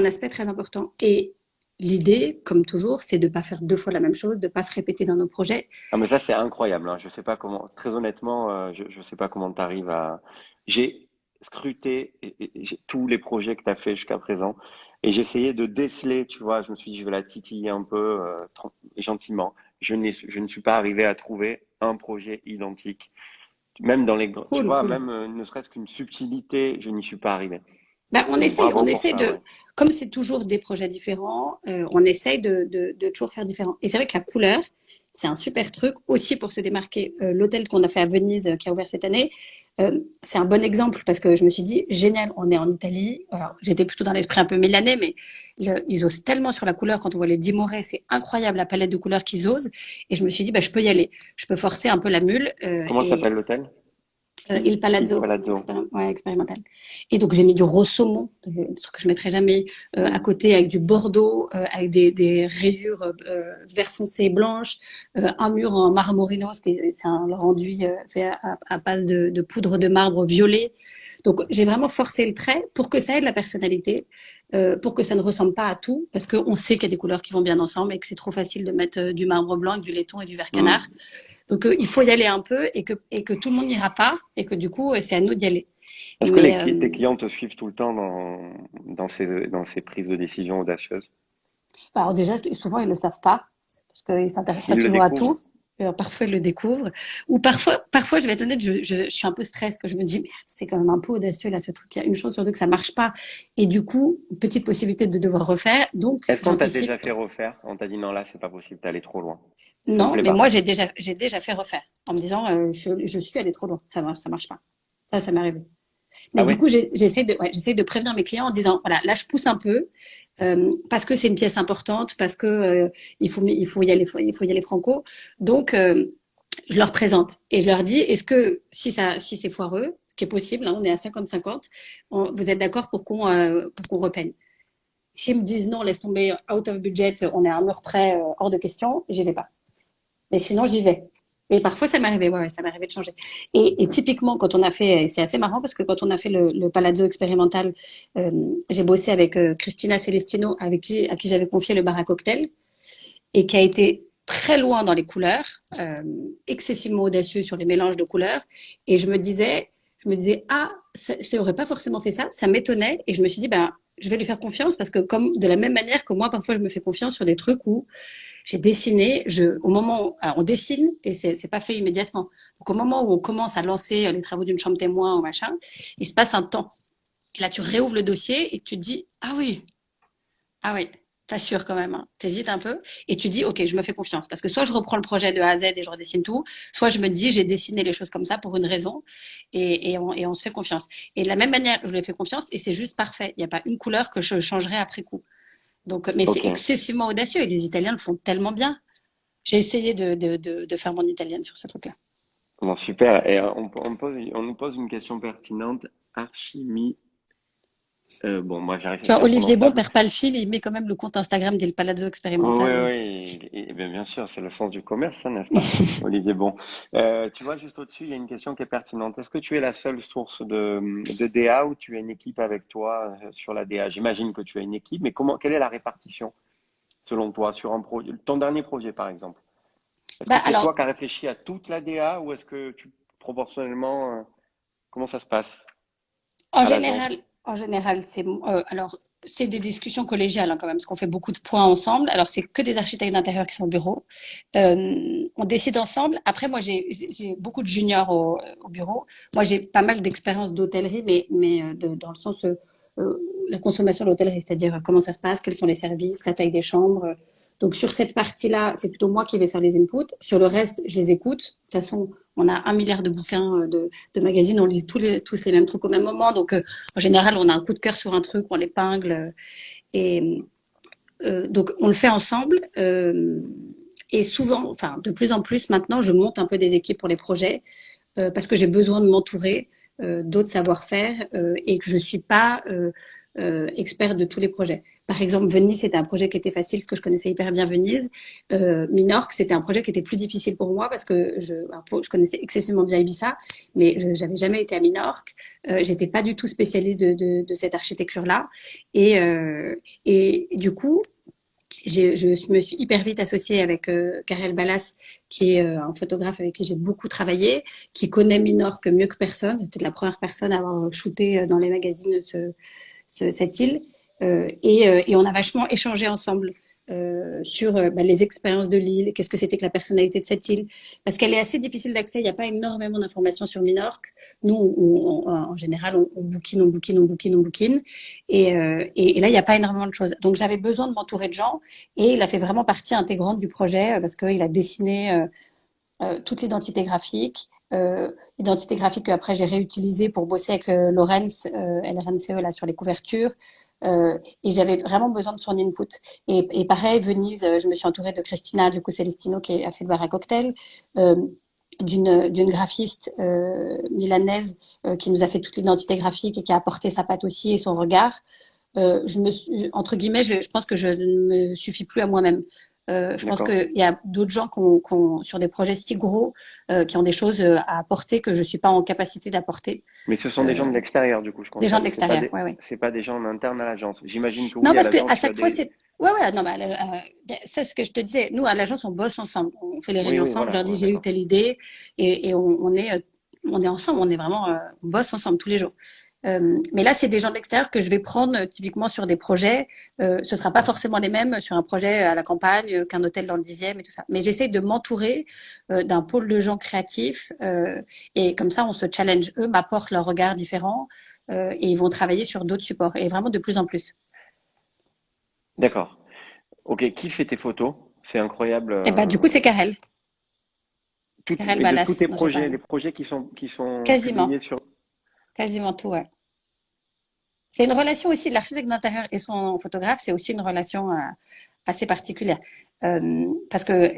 aspect très important. Et l'idée, comme toujours, c'est de ne pas faire deux fois la même chose, de ne pas se répéter dans nos projets. Ah mais ça c'est incroyable, hein. Je sais pas comment, très honnêtement, je sais pas comment t'arrives à. J'ai scruté tous les projets que tu as fait jusqu'à présent et j'ai essayé de déceler, tu vois. Je me suis dit je vais la titiller un peu gentiment. Je ne suis pas arrivé à trouver un projet identique. Même dans tu Cool, vois, cool. même ne serait-ce qu'une subtilité, je n'y suis pas arrivé. Ben, Donc on bravo pour essaye ça, ouais. de, comme c'est toujours des projets différents, on essaye de toujours faire différent. Et c'est vrai que la couleur, c'est un super truc aussi pour se démarquer. L'hôtel qu'on a fait à Venise, qui a ouvert cette année, c'est un bon exemple parce que je me suis dit, génial, on est en Italie. Alors, j'étais plutôt dans l'esprit un peu milanais, mais ils osent tellement sur la couleur quand on voit les Dimore, c'est incroyable la palette de couleurs qu'ils osent. Et je me suis dit, bah, je peux y aller. Je peux forcer un peu la mule. Comment s'appelle l'hôtel? Il Il Palazzo, Palazzo. ouais, expérimental. Et donc j'ai mis du rose saumon, des trucs que je mettrais jamais à Hmm. côté, avec du bordeaux, avec des rayures vert foncé et blanches, un mur en marmorino, c'est un rendu fait à base de poudre de marbre violet. Donc j'ai vraiment forcé le trait pour que ça ait de la personnalité, pour que ça ne ressemble pas à tout, parce qu'on sait qu'il y a des couleurs qui vont bien ensemble et que c'est trop facile de mettre du marbre blanc avec du laiton et du vert canard. Hmm. Donc il faut y aller un peu et que tout le monde n'ira pas et que du coup c'est à nous d'y aller. Est-ce que Mais tes clients te suivent tout le temps dans ces prises de décision audacieuses? alors déjà souvent ils le savent pas parce qu'ils s'intéressent pas Ils le toujours à tout. découvrent? Parfois ils le découvrent ou parfois je vais être honnête, je suis un peu stress que je me dis merde c'est quand même un peu audacieux là ce truc. Il y a une chance sur deux que ça marche pas et du coup petite possibilité de devoir refaire donc Est-ce qu'on t'a j'anticipe. déjà fait refaire? On t'a dit non, là, c'est pas possible, t'es allé trop loin. Ça me Non plaît mais pas. moi j'ai déjà fait refaire en me disant je suis allée trop loin ça marche pas ça m'est arrivé. Mais Ah du ouais? coup, j'essaie de prévenir mes clients en disant, voilà, là, je pousse un peu parce que c'est une pièce importante, parce que il faut y aller franco. Donc, je leur présente et je leur dis, est-ce que si c'est foireux, ce qui est possible, hein, on est à 50-50, vous êtes d'accord pour qu'on repeigne. S'ils me disent non, laisse tomber, out of budget, on est à un mur près, hors de question, j'y vais pas. Mais sinon, j'y vais. Et parfois, ça m'est arrivé, ouais, ça m'est arrivé de changer. Et typiquement, quand on a fait, c'est assez marrant parce que quand on a fait le Palazzo expérimental, euh, j'ai bossé avec Christina Celestino, à qui j'avais confié le bar à cocktail, et qui a été très loin dans les couleurs, excessivement audacieux sur les mélanges de couleurs. Et je me disais, ah, ça aurait pas forcément fait ça. Ça m'étonnait, et je me suis dit, ben, je vais lui faire confiance parce que comme de la même manière que moi, parfois, je me fais confiance sur des trucs où j'ai dessiné, au moment où alors on dessine et c'est pas fait immédiatement. Donc au moment où on commence à lancer les travaux d'une chambre témoin ou machin, il se passe un temps. Et là tu réouvres le dossier et tu te dis ah oui, t'assures quand même, hein. T'hésites un peu et tu dis ok je me fais confiance parce que soit je reprends le projet de A à Z et je redessine tout, soit je me dis j'ai dessiné les choses comme ça pour une raison et on se fait confiance. Et de la même manière je lui ai fait confiance et c'est juste parfait. Il n'y a pas une couleur que je changerai après coup. Donc mais c'est Ok. excessivement audacieux et les Italiens le font tellement bien. j'ai essayé de faire mon italienne sur ce truc-là. Bon, super. Et on nous pose une question pertinente. Archimi. Bon, moi, j'arrive, Tu c'est vois, Olivier Bon imprononçable. perd pas le fil, et il met quand même le compte Instagram d'Il Palazzo Oui, Experimental. oui, bien sûr, c'est le sens du commerce, ça, n'est-ce pas, Olivier? Bon, tu vois, juste au-dessus, il y a une question qui est pertinente. Est-ce que tu es la seule source de DA ou tu as une équipe avec toi sur la DA? J'imagine que tu as une équipe, mais quelle est la répartition selon toi sur un projet, ton dernier projet, par exemple? Est-ce que Bah c'est alors, toi qui as réfléchi à toute la DA ou est-ce que proportionnellement, comment ça se passe En à général, l'agence? alors c'est des discussions collégiales hein, quand même, parce qu'on fait beaucoup de points ensemble. Alors c'est que des architectes d'intérieur qui sont au bureau. On décide ensemble. Après, moi j'ai beaucoup de juniors au bureau. Moi j'ai pas mal d'expérience d'hôtellerie, mais dans le sens la consommation de l'hôtellerie, c'est-à-dire comment ça se passe, quels sont les services, la taille des chambres. Donc sur cette partie-là, c'est plutôt moi qui vais faire les inputs. Sur le reste, je les écoute. De toute façon, on a 1 milliard de bouquins de magazines, on lit tous les mêmes trucs au même moment. Donc, en général, on a un coup de cœur sur un truc, on l'épingle. Et donc, on le fait ensemble. Et souvent, enfin, de plus en plus maintenant, je monte un peu des équipes pour les projets parce que j'ai besoin de m'entourer d'autres savoir-faire et que je suis pas experte de tous les projets. Par exemple, Venise, c'était un projet qui était facile parce que je connaissais hyper bien Venise. Minorque, c'était un projet qui était plus difficile pour moi parce que je connaissais excessivement bien Ibiza, mais je n'avais jamais été à Minorque. J'étais pas du tout spécialiste de cette architecture-là. Et du coup, je me suis hyper vite associée avec Karel Ballas, qui est un photographe avec qui j'ai beaucoup travaillé, qui connaît Minorque mieux que personne. C'était la première personne à avoir shooté dans les magazines cette île. Et on a vachement échangé ensemble sur les expériences de l'île, qu'est-ce que c'était que la personnalité de cette île, parce qu'elle est assez difficile d'accès, il n'y a pas énormément d'informations sur Minorque. Nous, en général, on bouquine, on bouquine, on bouquine, on bouquine, et là, il n'y a pas énormément de choses. Donc, j'avais besoin de m'entourer de gens, et il a fait vraiment partie intégrante du projet, parce qu'il a dessiné toute l'identité graphique, identité graphique que après j'ai réutilisée pour bosser avec Laurence, LRNCE, là, sur les couvertures. Et j'avais vraiment besoin de son input. Et pareil, Venise, je me suis entourée de Christina, du coup, Celestino, qui a fait le bar à cocktail, euh, d'une graphiste milanaise qui nous a fait toute l'identité graphique et qui a apporté sa patte aussi et son regard. Entre guillemets, je pense que je ne me suffis plus à moi-même. Je pense D'accord. qu'il y a d'autres gens sur des projets si gros qui ont des choses à apporter que je suis pas en capacité d'apporter. Mais ce sont des gens Euh, de l'extérieur, du coup, je des gens de constate. l'extérieur, ouais, ouais. C'est pas des gens en interne à l'agence. J'imagine que Non, oui, à parce que l'agence, à tu as chaque fois, des. c'est. Ouais, ouais, non, mais c'est ce que je te disais. Nous, à l'agence, on bosse ensemble. On fait les Oui, réunions oui, ensemble. Je voilà, leur dis, ouais, j'ai eu d'accord. telle idée. Et on est ensemble. On est vraiment, on bosse ensemble tous les jours. Mais là, c'est des gens de l'extérieur que je vais prendre typiquement sur des projets. Ce sera pas forcément les mêmes sur un projet à la campagne qu'un hôtel dans le 10e et tout ça. Mais j'essaie de m'entourer d'un pôle de gens créatifs. Et comme ça, on se challenge. Eux m'apportent leur regard différent et ils vont travailler sur d'autres supports. Et vraiment de plus en plus. D'accord. Ok, qui fait tes photos? C'est incroyable. Et bah, du coup, c'est Karel. Karel Et de tous Ballas, tes dont j'ai projets, parlé. les projets qui sont Quasiment. publiés sur. Quasiment tout, ouais. C'est une relation aussi, l'architecte d'intérieur et son photographe, c'est aussi une relation assez particulière. Parce que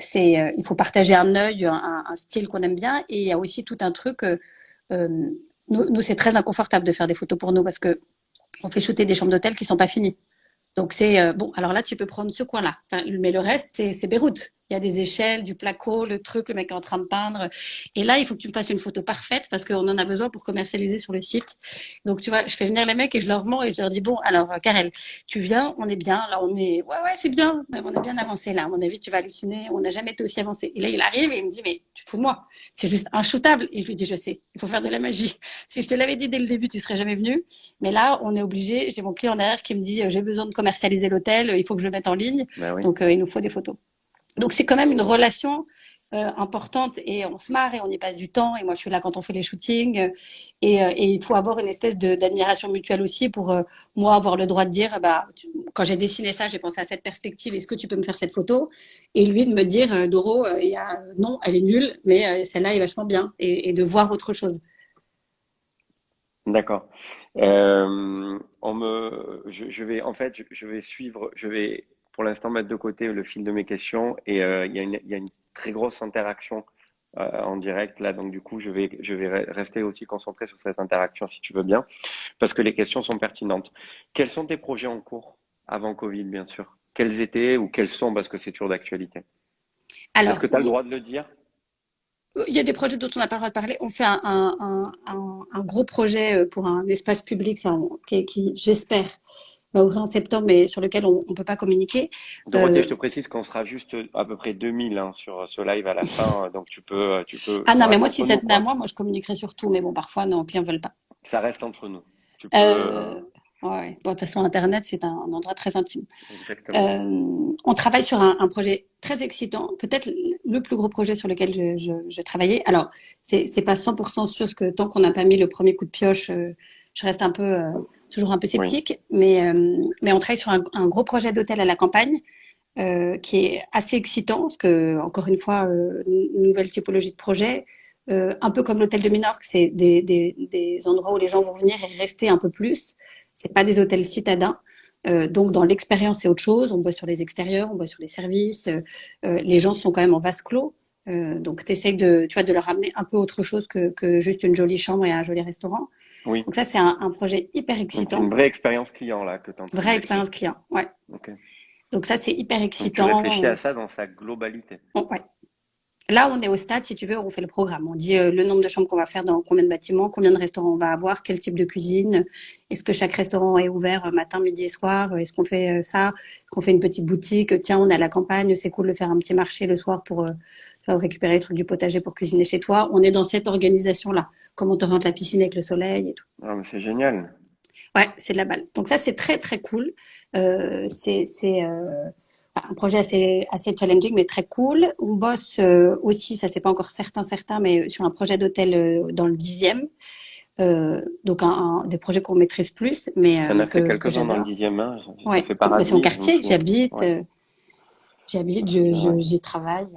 il faut partager un œil, un style qu'on aime bien, et il y a aussi tout un truc. Euh, nous, c'est très inconfortable de faire des photos pour nous parce que on fait shooter des chambres d'hôtel qui sont pas finies. Donc c'est bon. Alors là, tu peux prendre ce coin-là. Enfin, mais le reste, c'est Beyrouth. Il y a des échelles, du placo, le truc, le mec est en train de peindre. Et là, il faut que tu me fasses une photo parfaite parce qu'on en a besoin pour commercialiser sur le site. Donc tu vois, je fais venir les mecs et je leur mens et je leur dis bon, alors Karel, tu viens, on est bien. Là, ouais, c'est bien. On est bien avancé là. À mon avis, tu vas halluciner. On n'a jamais été aussi avancé. Et là, il arrive et il me dit mais tu te fous de moi. C'est juste inshootable. Et je lui dis je sais. Il faut faire de la magie. Si je te l'avais dit dès le début, tu serais jamais venu. Mais là, on est obligé. J'ai mon client derrière qui me dit j'ai besoin de commercialiser l'hôtel, il faut que je le mette en ligne. Ben oui. Donc, il nous faut des photos. Donc, c'est quand même une relation importante et on se marre et on y passe du temps. Et moi, je suis là quand on fait les shootings. Et il faut avoir une espèce d'admiration mutuelle aussi pour moi avoir le droit de dire, bah, quand j'ai dessiné ça, j'ai pensé à cette perspective. Est-ce que tu peux me faire cette photo? Et lui de me dire, Doro, non, elle est nulle, mais celle-là est vachement bien. Et de voir autre chose. D'accord. Je vais, en fait, je vais suivre, je vais pour l'instant mettre de côté le fil de mes questions et il y a une très grosse interaction en direct là. Donc du coup, je vais rester aussi concentré sur cette interaction si tu veux bien, parce que les questions sont pertinentes. Quels sont tes projets en cours avant Covid, bien sûr? Quels étaient ou quels sont, parce que c'est toujours d'actualité. Est-ce que Alors, tu as le droit de le dire? il y a des projets dont on n'a pas le droit de parler. On fait un gros projet pour un espace public, qui, j'espère, va ouvrir en septembre, mais sur lequel on ne peut pas communiquer. Dorothée, je te précise qu'on sera juste à peu près 2000 hein, sur ce live à la fin, donc Ah ça non, mais reste moi, si entre ça nous, tenait à quoi. moi, je communiquerai sur tout. Mais bon, parfois, nos clients veulent pas. Ça reste entre nous. Tu peux, Euh, ouais, ouais. Bon, de toute façon, Internet, c'est un endroit très intime. exactement. On travaille sur un projet très excitant, peut-être le plus gros projet sur lequel je travaillais. Alors, c'est pas 100% sûr, parce que tant qu'on n'a pas mis le premier coup de pioche, je reste toujours un peu Oui, sceptique. Mais on travaille sur un gros projet d'hôtel à la campagne qui est assez excitant, parce que, encore une fois, une nouvelle typologie de projet. Un peu comme l'hôtel de Minorque, c'est des endroits où les gens vont venir et rester un peu plus. C'est pas des hôtels citadins. Donc, dans l'expérience, c'est autre chose. On bosse sur les extérieurs, on bosse sur les services. Les gens sont quand même en vase clos. Donc, tu essayes tu vois, de leur amener un peu autre chose que juste une jolie chambre et un joli restaurant. oui. Donc, ça, c'est un projet hyper Donc c'est une excitant. vraie expérience client là que tu es en train de Vraie décrire. expérience client. Ouais. Ok. Donc, ça, c'est hyper Donc tu réfléchis à excitant. ça dans sa globalité. Ouais. Là, on est au stade, si tu veux, on fait le programme. On dit le nombre de chambres qu'on va faire dans combien de bâtiments, combien de restaurants on va avoir, quel type de cuisine, est-ce que chaque restaurant est ouvert matin, midi et soir, est-ce qu'on fait ça, est-ce qu'on fait une petite boutique, tiens, on est à la campagne, c'est cool de faire un petit marché le soir pour tu vois, récupérer les trucs du potager pour cuisiner chez toi. On est dans cette organisation-là. Comment on rentre la piscine avec le soleil et tout. Ah, mais c'est génial. Ouais, c'est de la balle. Donc ça, c'est très, très cool. C'est un projet assez challenging, mais très cool. On bosse aussi, ça c'est pas encore certain, mais sur un projet d'hôtel dans le 10e. Donc des projets qu'on maîtrise plus, Tu en as mais fait que quelques-uns dans le j'adore. 10e, hein. J'ai Ouais, fait c'est mon Paradis, je me quartier. souviens. Ouais, J'habite, c'est bien, ouais. j'y travaille.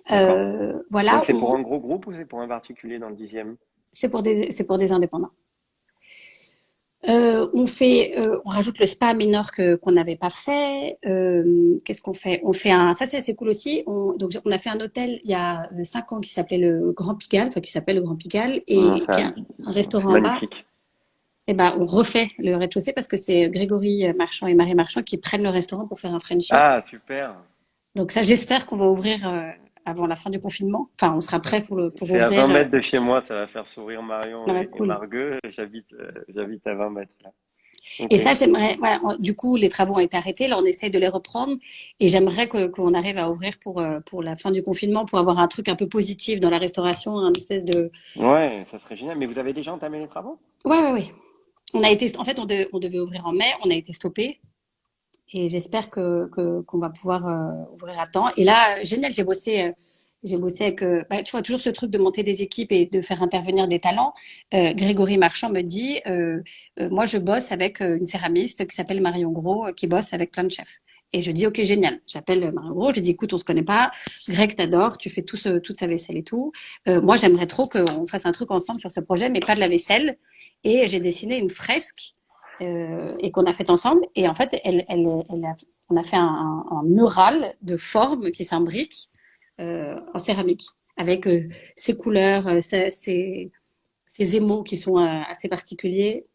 D'accord. Donc Voilà, c'est pour un gros groupe ou c'est pour un particulier dans le 10e? c'est pour des indépendants. On rajoute le spa mineur qu'on n'avait pas fait. Qu'est-ce qu'on fait? Ça c'est assez cool aussi. Donc on a fait un hôtel il y a 5 ans qui s'appelait le Grand Pigalle, enfin qui s'appelle le Grand Pigalle, Non, et qui a un c'est restaurant en bas. magnifique. Et ben on refait le rez-de-chaussée parce que c'est Grégory Marchand et Marie Marchand qui prennent le restaurant pour faire un Frenchie. Ah, super. Donc ça, j'espère qu'on va ouvrir avant la fin du confinement. Enfin, on sera prêt pour C'est à 20 ouvrir. mètres de chez moi, ça va faire sourire Marion Ah, et cool. Margueux. J'habite à 20 mètres là. Et Ok. ça, j'aimerais, voilà, du coup, les travaux ont été arrêtés. Là, on essaye de les reprendre. Et j'aimerais qu'on arrive à ouvrir pour la fin du confinement, pour avoir un truc un peu positif dans la restauration, un espèce de. Ouais, ça serait génial. Mais vous avez déjà entamé les travaux? Ouais, ouais, ouais. En fait, on devait ouvrir en mai. On a été stoppé. Et j'espère qu'on va pouvoir ouvrir à temps. Et là, génial, j'ai bossé avec, bah, tu vois, toujours ce truc de monter des équipes et de faire intervenir des talents. Grégory Marchand me dit, moi, je bosse avec une céramiste qui s'appelle Marion Gros, qui bosse avec plein de chefs. Et je dis, ok, génial. J'appelle Marion Gros, je dis, écoute, on se connaît pas. Greg t'adore, tu fais toute sa vaisselle et tout. Moi, j'aimerais trop qu'on fasse un truc ensemble sur ce projet, mais pas de la vaisselle. Et j'ai dessiné une fresque et qu'on a fait ensemble. Et en fait, on a fait un mural de formes qui s'imbriquent en céramique, avec ses couleurs, ses émaux qui sont assez particuliers.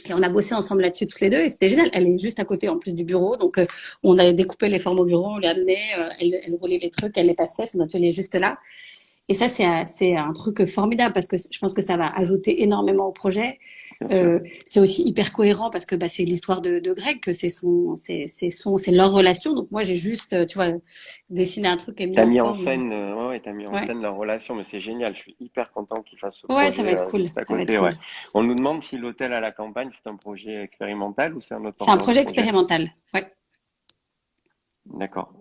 Et on a bossé ensemble là-dessus toutes les deux et c'était génial. Elle est juste à côté en plus du bureau. Donc on a découpé les formes au bureau, on les amenait, elle roulait les trucs, elle les passait, son atelier est juste là. Et ça, c'est un truc formidable parce que je pense que ça va ajouter énormément au projet. Bien sûr. C'est aussi hyper cohérent parce que bah, c'est l'histoire de Greg, que c'est leur relation. Donc moi, j'ai juste, tu vois, dessiné un truc et mis T'as en mis en forme. scène, ouais, t'as mis en Ouais, scène leur relation, mais c'est génial. Je suis hyper content qu'ils fassent ce ouais, ça va projet être cool. juste à Ça va être côté, cool. ouais. On nous demande si l'hôtel à la campagne, c'est un projet expérimental ou c'est un autre C'est un porteur de projet projet. expérimental. Ouais, D'accord.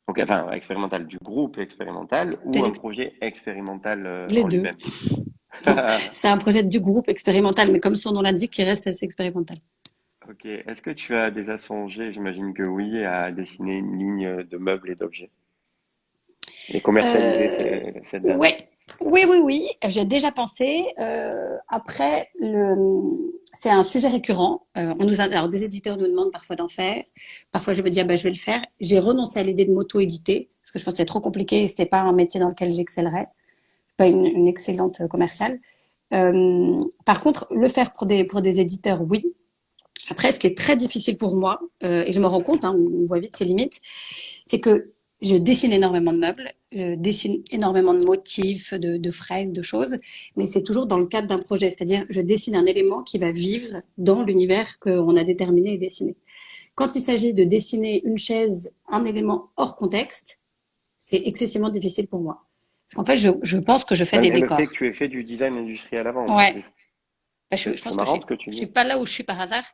Donc, enfin, expérimental du groupe expérimental de ou un projet expérimental les en deux. lui-même. Non, c'est un projet du groupe expérimental, mais comme son nom l'indique, qui reste assez expérimental. Ok. Est-ce que tu as déjà songé, j'imagine que oui, à dessiner une ligne de meubles et d'objets et commercialiser Euh, cette ouais, dernière? oui, oui, oui. J'ai déjà pensé. Après, c'est un sujet récurrent. Alors, des éditeurs nous demandent parfois d'en faire. Parfois, je me dis, ah, bah, je vais le faire. J'ai renoncé à l'idée de m'auto-éditer parce que je pense que c'est trop compliqué et c'est pas un métier dans lequel j'excellerais. Je suis pas une excellente commerciale. Par contre, le faire pour des éditeurs, oui. Après, ce qui est très difficile pour moi, et je me rends compte, hein, on voit vite ses limites, c'est que je dessine énormément de meubles, je dessine énormément de motifs, de fraises, de choses, mais c'est toujours dans le cadre d'un projet, c'est-à-dire je dessine un élément qui va vivre dans l'univers qu'on a déterminé et dessiné. Quand il s'agit de dessiner une chaise, un élément hors contexte, c'est excessivement difficile pour moi. Parce qu'en fait, je pense que je fais Ouais, des mais le décors. fait que tu aies fait du design industriel avant, Ouais, bah, je c'est pense que marrant ce que tu je dis. suis pas là où je suis par hasard.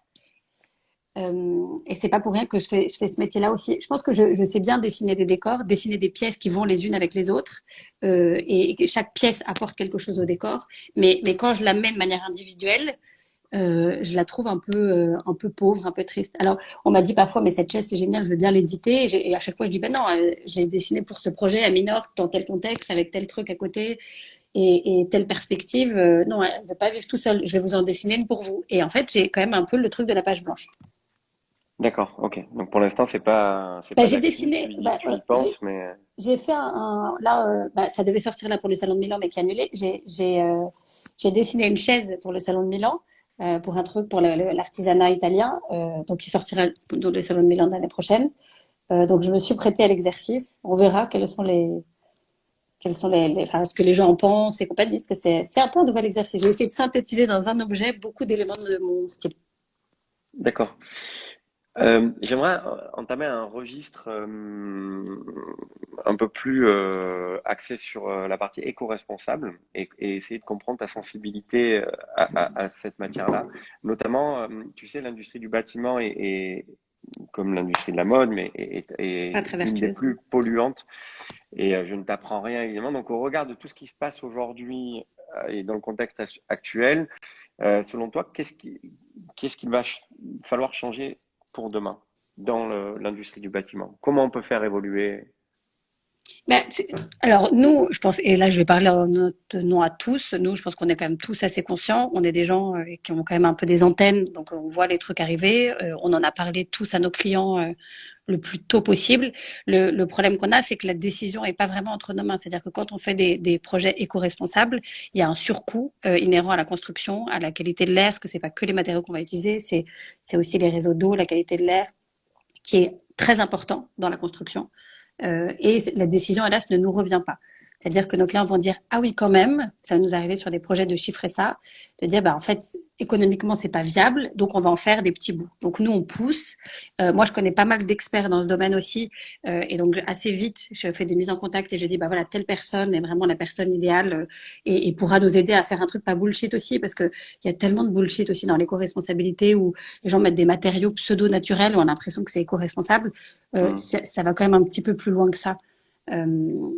Et c'est pas pour rien que je fais ce métier-là aussi. Je pense que je sais bien dessiner des décors, dessiner des pièces qui vont les unes avec les autres, et que chaque pièce apporte quelque chose au décor. Mais quand je la mets de manière individuelle, je la trouve un peu pauvre, un peu triste. Alors, on m'a dit parfois, mais cette chaise, c'est génial, je veux bien l'éditer. Et à chaque fois, je dis, ben non, je l'ai dessinée pour ce projet à Minorque, dans tel contexte, avec tel truc à côté et telle perspective. Non, elle ne veut pas vivre tout seul. Je vais vous en dessiner une pour vous. Et en fait, j'ai quand même un peu le truc de la page blanche. D'accord, ok. Donc pour l'instant, c'est Bah, pas j'ai d'actu. dessiné, Tu y penses, mais j'ai fait là, bah, ça devait sortir là pour le salon de Milan, mais qui est annulé. J'ai dessiné une chaise pour le salon de Milan, pour un truc pour l'artisanat italien, donc qui sortira dans le salon de Milan l'année prochaine. Donc je me suis prêtée à l'exercice. On verra quels sont enfin, ce que les gens en pensent et compagnie. Parce que c'est un peu un nouvel exercice. J'ai essayé de synthétiser dans un objet beaucoup d'éléments de mon style. d'accord. J'aimerais entamer un registre un peu plus axé sur la partie éco-responsable et essayer de comprendre ta sensibilité à cette matière-là. Notamment, tu sais, l'industrie du bâtiment comme l'industrie de la mode, mais Pas est très une des vertueuse. plus polluantes. Et je ne t'apprends rien, évidemment. Donc, au regard de tout ce qui se passe aujourd'hui et dans le contexte actuel, selon toi, qu'est-ce qu'il va falloir changer pour demain dans l'industrie du bâtiment? Comment on peut faire évoluer? Ben, alors nous, je pense, et là je vais parler en notre nom à tous, nous je pense qu'on est quand même tous assez conscients, on est des gens qui ont quand même un peu des antennes, donc on voit les trucs arriver, on en a parlé tous à nos clients le plus tôt possible. Le problème qu'on a, c'est que la décision est pas vraiment entre nos mains, c'est-à-dire que quand on fait des projets éco-responsables, il y a un surcoût inhérent à la construction, à la qualité de l'air, parce que c'est pas que les matériaux qu'on va utiliser, c'est aussi les réseaux d'eau, la qualité de l'air, qui est très important dans la construction. Et la décision, hélas, ne nous revient pas. C'est-à-dire que nos clients vont dire ah oui quand même, ça va nous arriver sur des projets de chiffrer ça, de dire bah en fait économiquement c'est pas viable, donc on va en faire des petits bouts. Donc nous on pousse. Moi je connais pas mal d'experts dans ce domaine aussi, et donc assez vite je fais des mises en contact et je dis bah voilà telle personne est vraiment la personne idéale et pourra nous aider à faire un truc pas bullshit aussi parce que il y a tellement de bullshit aussi dans l'éco-responsabilité où les gens mettent des matériaux pseudo naturels où on a l'impression que c'est éco-responsable. Hmm. Ça va quand même un petit peu plus loin que ça.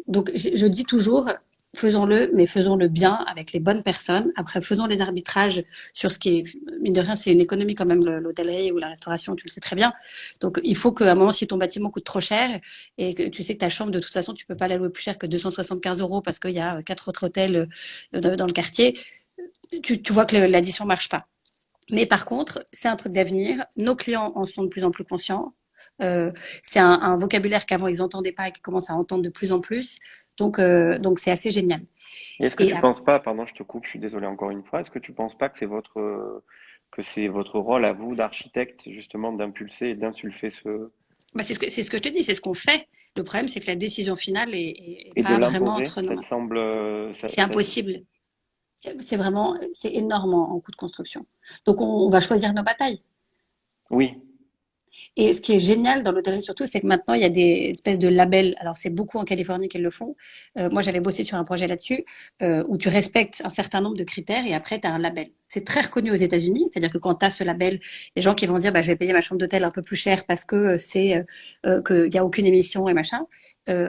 Donc, je dis toujours, faisons-le, mais faisons-le bien avec les bonnes personnes. Après, faisons les arbitrages sur ce qui est, mine de rien, c'est une économie quand même, l'hôtellerie ou la restauration, tu le sais très bien. Donc, il faut qu'à un moment, si ton bâtiment coûte trop cher et que tu sais que ta chambre, de toute façon, tu peux pas la louer plus cher que 275 euros parce qu'il y a quatre autres hôtels dans le quartier, tu vois que l'addition marche pas. Mais par contre, c'est un truc d'avenir. Nos clients en sont de plus en plus conscients. Euh, c'est un vocabulaire qu'avant ils n'entendaient pas et qu'ils commencent à entendre de plus en plus. Donc c'est assez génial. Et est-ce que Et tu penses pas, pardon, je te coupe, je suis désolé encore une fois, est-ce que tu penses pas que c'est votre rôle à vous d'architecte justement d'impulser et d'insulfer bah, c'est ce que je te dis, c'est ce qu'on fait. Le problème, c'est que la décision finale est et de pas vraiment l'imposer? entre nos Ça te mains. semble, C'est impossible. C'est vraiment, c'est énorme en coût de construction. Donc on va choisir nos batailles. oui, Et ce qui est génial dans l'hôtellerie surtout, c'est que maintenant, il y a des espèces de labels. Alors, c'est beaucoup en Californie qu'ils le font. Moi, j'avais bossé sur un projet là-dessus, où tu respectes un certain nombre de critères et après, tu as un label. C'est très reconnu aux États-Unis, c'est-à-dire que quand tu as ce label, les gens qui vont dire, bah, je vais payer ma chambre d'hôtel un peu plus cher parce que qu'il n'y a aucune émission et machin.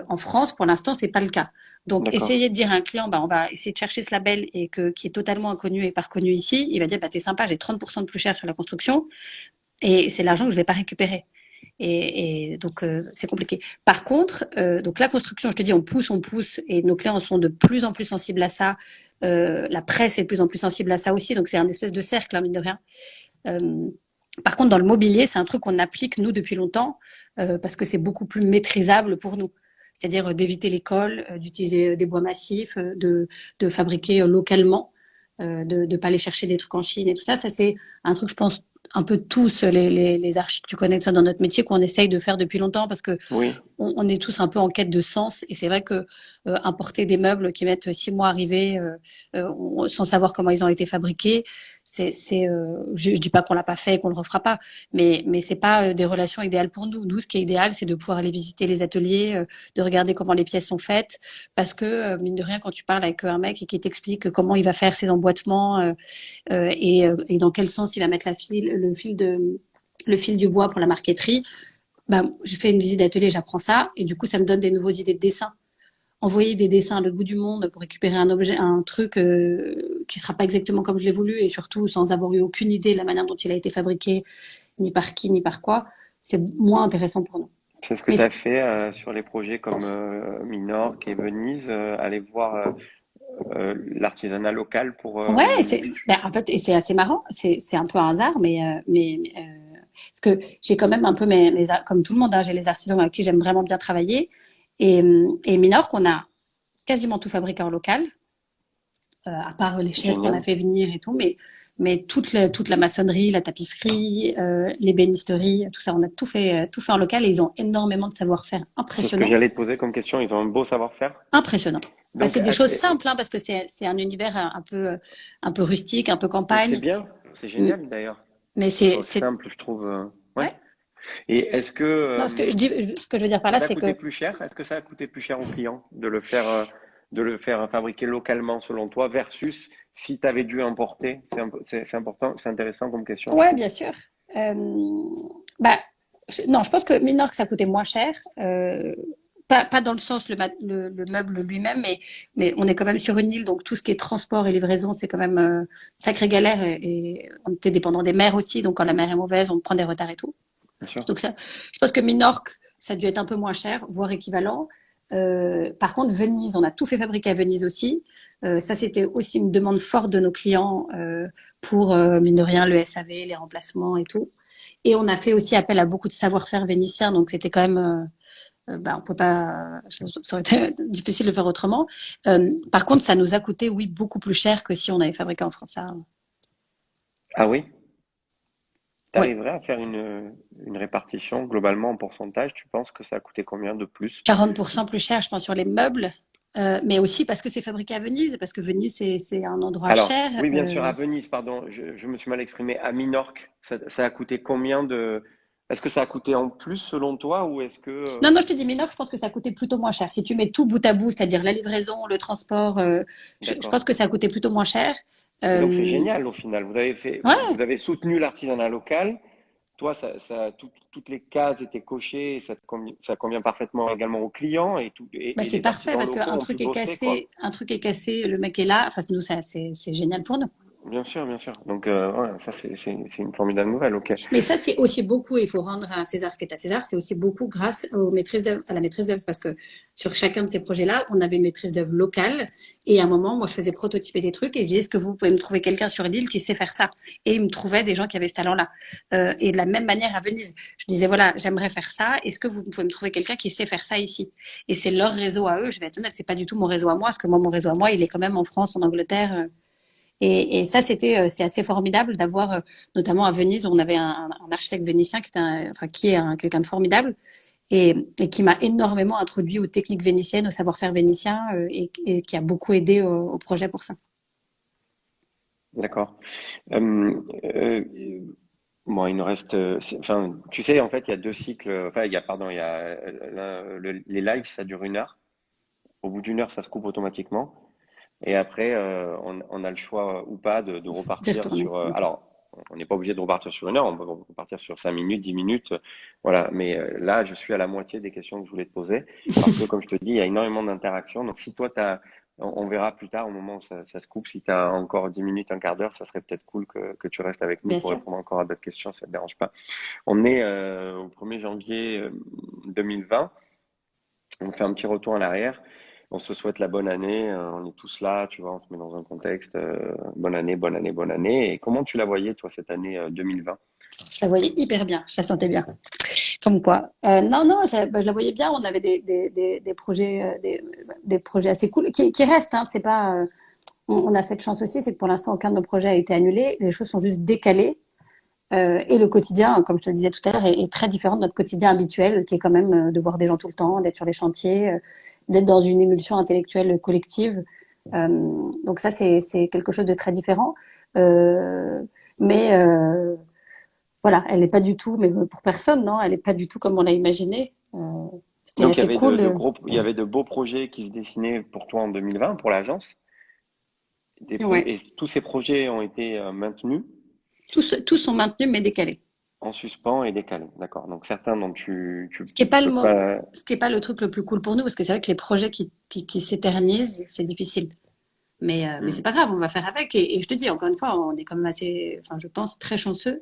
En France, pour l'instant, c'est pas le cas. Donc, d'accord. essayer de dire à un client, bah, on va essayer de chercher ce label et qui est totalement inconnu et pas reconnu ici, il va dire, bah, t'es sympa, j'ai 30% de plus cher sur la construction et c'est l'argent que je vais pas récupérer. Et donc, c'est compliqué. Par contre, donc la construction, je te dis, on pousse, et nos clients sont de plus en plus sensibles à ça La presse est de plus en plus sensible à ça aussi, donc c'est un espèce de cercle, hein, mine de rien. Euh, Par contre, dans le mobilier, c'est un truc qu'on applique, nous, depuis longtemps, parce que c'est beaucoup plus maîtrisable pour nous. C'est-à-dire d'éviter les cols, d'utiliser des bois massifs, de fabriquer localement, de ne pas aller chercher des trucs en Chine et tout ça. Ça, c'est un truc, je pense, un peu tous les archis que tu connais, ça, dans notre métier, qu'on essaye de faire depuis longtemps, parce que Oui, on est tous un peu en quête de sens. Et c'est vrai que importer des meubles qui mettent 6 mois à arriver sans savoir comment ils ont été fabriqués, je dis pas qu'on l'a pas fait et qu'on le refera pas, mais c'est pas des relations idéales pour nous. Nous, ce qui est idéal, c'est de pouvoir aller visiter les ateliers, de regarder comment les pièces sont faites, parce que mine de rien, quand tu parles avec un mec et qui t'explique comment il va faire ses emboîtements et dans quel sens il va mettre le fil du bois pour la marqueterie, bah, je fais une visite d'atelier, j'apprends ça, et du coup, ça me donne des nouveaux idées de dessin. Envoyer des dessins à l'autre bout du monde pour récupérer un objet, un truc qui sera pas exactement comme je l'ai voulu, et surtout sans avoir eu aucune idée de la manière dont il a été fabriqué, ni par qui, ni par quoi, c'est moins intéressant pour nous. c'est ce que Mais tu as fait sur les projets comme Minorque et Venise, aller voir l'artisanat local pour. ouais, ben, en fait, et c'est assez marrant, c'est un peu un hasard, parce que j'ai quand même un peu comme tout le monde, hein, j'ai les artisans avec qui j'aime vraiment bien travailler, et Minorque, on a quasiment tout fabriqué en local, à part les chaises qu'on a Génial. fait venir et tout, mais toute la maçonnerie, la tapisserie, l'ébénisterie, tout ça, on a tout fait en local, et ils ont énormément de savoir-faire C'est ce que impressionnant, j'allais te poser comme question. Ils ont un beau savoir-faire. impressionnant. Bah, Donc, c'est des choses simples, hein, parce que c'est un univers un peu rustique, un peu mais c'est campagne, bien, c'est m- génial d'ailleurs. mais Que ce soit c'est, simple, je trouve. Ouais. ouais. Et est-ce que Non, ce que je veux dire par là, ça a c'est coûté que plus cher? Est-ce que ça a coûté plus cher aux clients de le faire fabriquer localement selon toi versus si tu avais dû importer? C'est important, c'est intéressant comme question, je ouais, trouve. bien sûr. Euh, Bah, non, je pense que Minorque, ça coûtait moins cher. Pas dans le sens le meuble lui-même, mais on est quand même sur une île, donc tout ce qui est transport et livraison, c'est quand même sacrée galère. Et on était dépendant des mers aussi, donc quand la mer est mauvaise, on prend des retards et tout. Bien sûr. Donc ça, je pense que Minorque, ça a dû être un peu moins cher, voire équivalent. Par contre, Venise, on a tout fait fabriquer à Venise aussi. Ça, c'était aussi une demande forte de nos clients pour, mine de rien, le SAV, les remplacements et tout. Et on a fait aussi appel à beaucoup de savoir-faire vénitien, donc c'était quand même, bah, on peut pas, ça aurait été difficile de faire autrement. Par contre, ça nous a coûté, oui, beaucoup plus cher que si on avait fabriqué en France. Ça, Ah oui? Tu ouais, arriverais à faire une répartition globalement en pourcentage? Tu penses que ça a coûté combien de plus? 40% plus cher, je pense, sur les meubles. Mais aussi parce que c'est fabriqué à Venise, parce que Venise, c'est un endroit Alors, cher. oui, bien sûr, à Venise, pardon, je me suis mal exprimé. À Minorque, ça a coûté combien de... Est-ce que ça a coûté en plus selon toi ou est-ce que... Non, non, je te dis Minorque, je pense que ça a coûté plutôt moins cher. Si tu mets tout bout à bout, c'est-à-dire la livraison, le transport, je D'accord. pense que ça a coûté plôt moins cher. Mais donc c'est Euh, génial au final. ouais, Vous avez soutenu l'artisanat local. Toi, toutes les cases étaient cochées et ça convient parfaitement également aux clients bah et c'est les parfait artisans parce locaux qu'un ont pu truc est bosser, quoi. cassé, un truc est cassé, le mec est là. Enfin, nous, ça, c'est génial pour nous. Bien sûr, bien sûr. Donc, ouais, ça, c'est une formidable nouvelle, ok. Mais ça, c'est aussi beaucoup, il faut rendre à César ce qui est à César, c'est aussi beaucoup grâce aux maîtrises d'œuvre, à la maîtrise d'œuvre, parce que sur chacun de ces projets-là, on avait une maîtrise d'œuvre locale. Et à un moment, moi, je faisais prototyper des trucs et je disais, est-ce que vous pouvez me trouver quelqu'un sur l'île qui sait faire ça? Et ils me trouvaient des gens qui avaient ce talent-là. Et de la même manière à Venise, je disais, voilà, j'aimerais faire ça. Est-ce que vous pouvez me trouver quelqu'un qui sait faire ça ici? Et c'est leur réseau à eux. Je vais être honnête, c'est pas du tout mon réseau à moi, parce que moi, mon réseau à moi, il est quand même en France, en Angleterre. Et ça, c'est assez formidable d'avoir, notamment à Venise, on avait un architecte vénitien qui est quelqu'un de formidable et qui m'a énormément introduit aux techniques vénitiennes, au savoir-faire vénitien et qui a beaucoup aidé au projet pour ça. D'accord. Euh, euh, bon, il nous reste, enfin, tu sais, en fait, il y a deux cycles. Enfin, pardon, il y a les lives, ça dure 1 heure. Au bout d'1 heure, ça se coupe automatiquement. Et après, on a le choix ou pas de D'y repartir retourner. sur. Ok. Alors, on n'est pas obligé de repartir sur 1 heure, on peut repartir sur 5 minutes, 10 minutes, voilà. Mais là, je suis à la moitié des questions que je voulais te poser parce que, comme je te dis, il y a énormément d'interactions. Donc, si toi, on verra plus tard au moment où ça se coupe. Si tu as encore 10 minutes, un quart d'heure, ça serait peut-être cool que tu restes avec nous Bien pour sûr. répondre encore à d'autres questions. Ça te dérange pas. On est au 1er janvier 2020. On fait un petit retour en arrière. On se souhaite la bonne année, on est tous là, tu vois, on se met dans un contexte, bonne année, bonne année, bonne année. Et comment tu la voyais, toi, cette année 2020? Je la voyais hyper bien, je la sentais bien. Comme quoi. Non, non, je la voyais bien. On avait des projets, des projets assez cool qui restent. Hein, c'est pas, on a cette chance aussi, c'est que pour l'instant, aucun de nos projets a été annulé. Les choses sont juste décalées. Et le quotidien, comme je te le disais tout à l'heure, est très différent de notre quotidien habituel, qui est quand même de voir des gens tout le temps, d'être sur les chantiers, d'être dans une émulsion intellectuelle collective. Donc ça, c'est quelque chose de très différent. Euh, mais voilà, elle n'est pas du tout, mais pour personne, non, elle n'est pas du tout comme on l'a imaginé. C'était Donc, assez cool. il y avait de beaux projets qui se dessinaient pour toi en 2020, pour l'agence. Ouais. Et tous ces projets ont été maintenus Tous sont maintenus, mais décalés. en suspens et décalés. D'accord. Donc, certains dont Ce qui est pas le peux mot, pas. ce qui est pas le truc le plus cool pour nous, parce que c'est vrai que les projets qui s'éternisent, c'est difficile. Mais Hmm. c'est pas grave, on va faire avec. Et je te dis, encore une fois, on est quand même assez, enfin, je pense, très chanceux.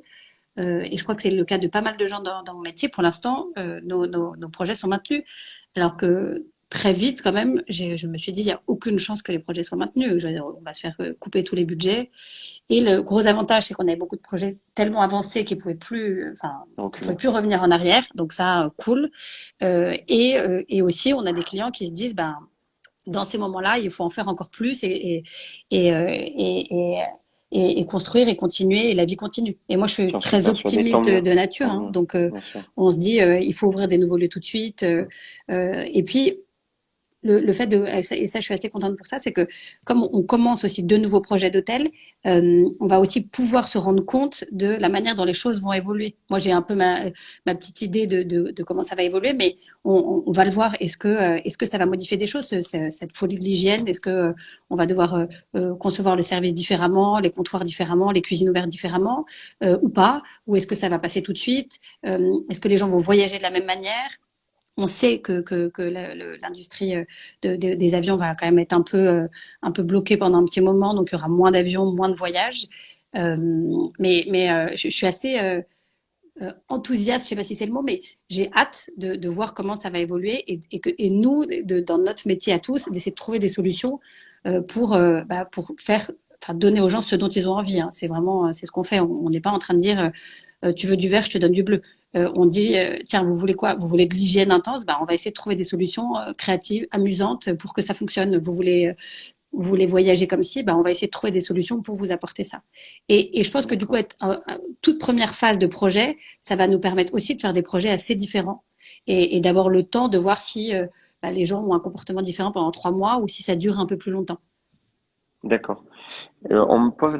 Et je crois que c'est le cas de pas mal de gens dans mon métier. Pour l'instant, nos projets sont maintenus. Alors que très vite, quand même, je me suis dit, il n'y a aucune chance que les projets soient maintenus. Je veux dire, on va se faire couper tous les budgets. Et le gros avantage, c'est qu'on avait beaucoup de projets tellement avancés qu'ils pouvaient plus, enfin, on pouvait Reculer. plus revenir en arrière. Donc ça, cool. Et aussi, on a des clients qui se disent, ben, dans ces moments-là, il faut en faire encore plus et, euh, et, et, et construire et continuer, et la vie continue. Et moi, je suis J'en suis très persuadé. Tant optimiste mieux. de nature, Tant hein. mieux. Donc, Bien sûr. on se dit, il faut ouvrir des nouveaux lieux tout de suite. Et puis, le fait de, et ça, je suis assez contente pour ça, c'est que comme on commence aussi de nouveaux projets d'hôtel, on va aussi pouvoir se rendre compte de la manière dont les choses vont évoluer. Moi, j'ai un peu ma petite idée de comment ça va évoluer, mais on va le voir. Est-ce que ça va modifier des choses, cette folie de l'hygiène? Est-ce que on va devoir concevoir le service différemment, les comptoirs différemment, les cuisines ouvertes différemment, ou pas? Ou est-ce que ça va passer tout de suite? Est-ce que les gens vont voyager de la même manière? On sait que l'industrie des avions va quand même être un peu bloquée pendant un petit moment, donc il y aura moins d'avions, moins de voyages. Euh, mais je suis assez enthousiaste, je sais pas si c'est le mot, mais j'ai hâte de voir comment ça va évoluer et nous, dans notre métier à tous, d'essayer de trouver des solutions pour faire, enfin, donner aux gens ce dont ils ont envie. Hein. C'est vraiment, c'est ce qu'on fait. On n'est pas en train de dire, tu veux du vert, je te donne du bleu. On dit, tiens, vous voulez quoi? Vous voulez de l'hygiène intense? Bah, on va essayer de trouver des solutions créatives, amusantes pour que ça fonctionne. Vous voulez voyager comme ci, bah, on va essayer de trouver des solutions pour vous apporter ça. Et je pense que du coup, D'accord. être toute première phase de projet, ça va nous permettre aussi de faire des projets assez différents et d'avoir le temps de voir si bah, les gens ont un comportement différent pendant 3 mois ou si ça dure un peu plus longtemps. D'accord. On te pose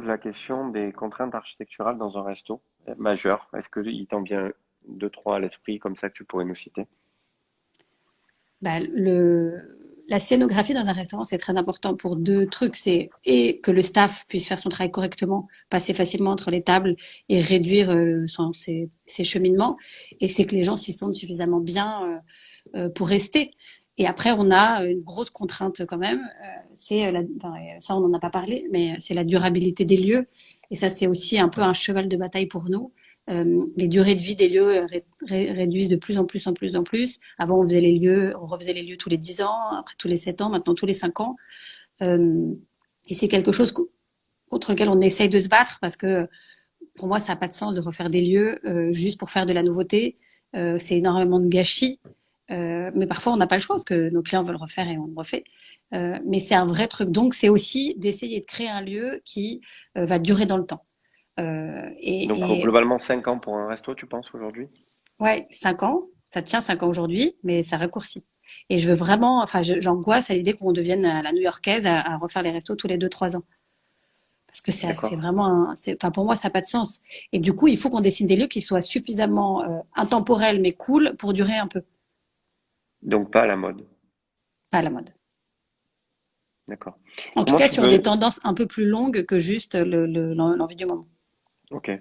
la question des contraintes architecturales dans un resto majeur. Est-ce qu'il t'en vient deux, trois à l'esprit comme ça que tu pourrais nous citer? Bah, la scénographie dans un restaurant, c'est très important pour deux trucs. C'est et que le staff puisse faire son travail correctement, passer facilement entre les tables et réduire ses cheminements. Et c'est que les gens s'y sentent suffisamment bien pour rester. Et après, on a une grosse contrainte quand même. Enfin, ça, on n'en a pas parlé, mais c'est la durabilité des lieux. Et ça, c'est aussi un peu un cheval de bataille pour nous. Les durées de vie des lieux réduisent de plus en plus, en plus, en plus. Avant, on refaisait les lieux tous les 10 ans, après tous les 7 ans, maintenant tous les 5 ans. Euh, et c'est quelque chose contre lequel on essaye de se battre parce que pour moi, ça n'a pas de sens de refaire des lieux juste pour faire de la nouveauté. C'est énormément de gâchis. Mais parfois, on n'a pas le choix parce que nos clients veulent refaire et on le refait. Mais c'est un vrai truc. Donc, c'est aussi d'essayer de créer un lieu qui va durer dans le temps. Donc Et globalement 5 ans pour un resto, tu penses aujourd'hui? ouais, 5 ans, ça tient 5 ans aujourd'hui, mais ça raccourcit. Et je veux vraiment, enfin, j'angoisse à l'idée qu'on devienne à la new-yorkaise à refaire les restos tous les 2, 3 ans. Parce que c'est D'accord. vraiment, enfin, pour moi, ça n'a pas de sens. Et du coup, il faut qu'on dessine des lieux qui soient suffisamment intemporels, mais cool pour durer un peu, Donc pas à la mode. pas à la mode. D'accord. En tout Comment cas, tu sur des veux. tendances un peu plus longues que juste l'envie du moment. Ok.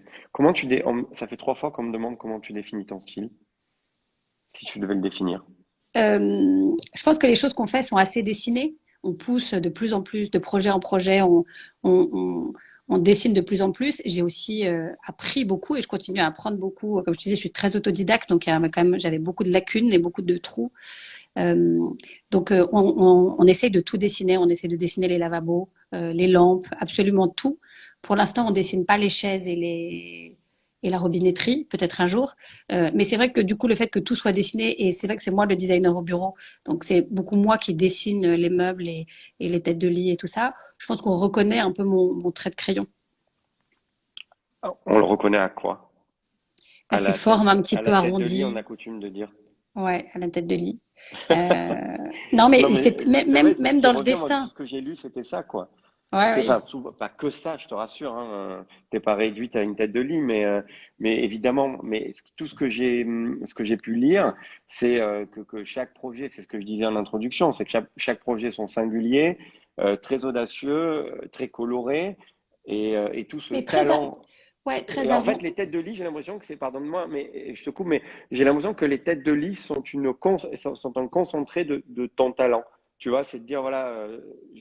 Ça fait 3 fois qu'on me demande comment tu définis ton style, si tu devais le définir. Je pense que les choses qu'on fait sont assez dessinées. On pousse de plus en plus de projet en projet. On, on dessine de plus en plus. J'ai aussi appris beaucoup et je continue à apprendre beaucoup. Comme je te disais, je suis très autodidacte, donc quand même, j'avais beaucoup de lacunes et beaucoup de trous. Euh, donc, on essaye de tout dessiner. On essaie de dessiner les lavabos, les lampes, absolument tout. Pour l'instant, on dessine pas les chaises et la robinetterie, peut-être un jour. Mais c'est vrai que du coup, le fait que tout soit dessiné, et c'est vrai que c'est moi le designer au bureau, donc c'est beaucoup moi qui dessine les meubles et les têtes de lit et tout ça. Je pense qu'on reconnaît un peu mon trait de crayon. On le reconnaît à quoi? À ces formes un petit À peu la tête de lit, on arrondies, a coutume de dire. ouais, à la tête de lit. Euh, non, Non, mais mais c'est même, c'est vrai, même, c'est ce même qui dans le revient. Moi, tout dessin. ce que j'ai lu, c'était ça, quoi. Ouais, C'est enfin oui. souvent pas que ça, je te rassure. Hein, t'es pas réduite à une tête de lit, mais évidemment, tout ce que j'ai pu lire, c'est que chaque projet, c'est ce que je disais en introduction, c'est que chaque projet sont singuliers, très audacieux, très colorés, et tout ce Mais talent. ouais, très Et en fait, avant. les têtes de lit, j'ai l'impression que c'est, pardonne-moi, mais je te coupe, mais j'ai l'impression que les têtes de lit sont un concentré de ton talent. Tu vois, c'est de dire, voilà,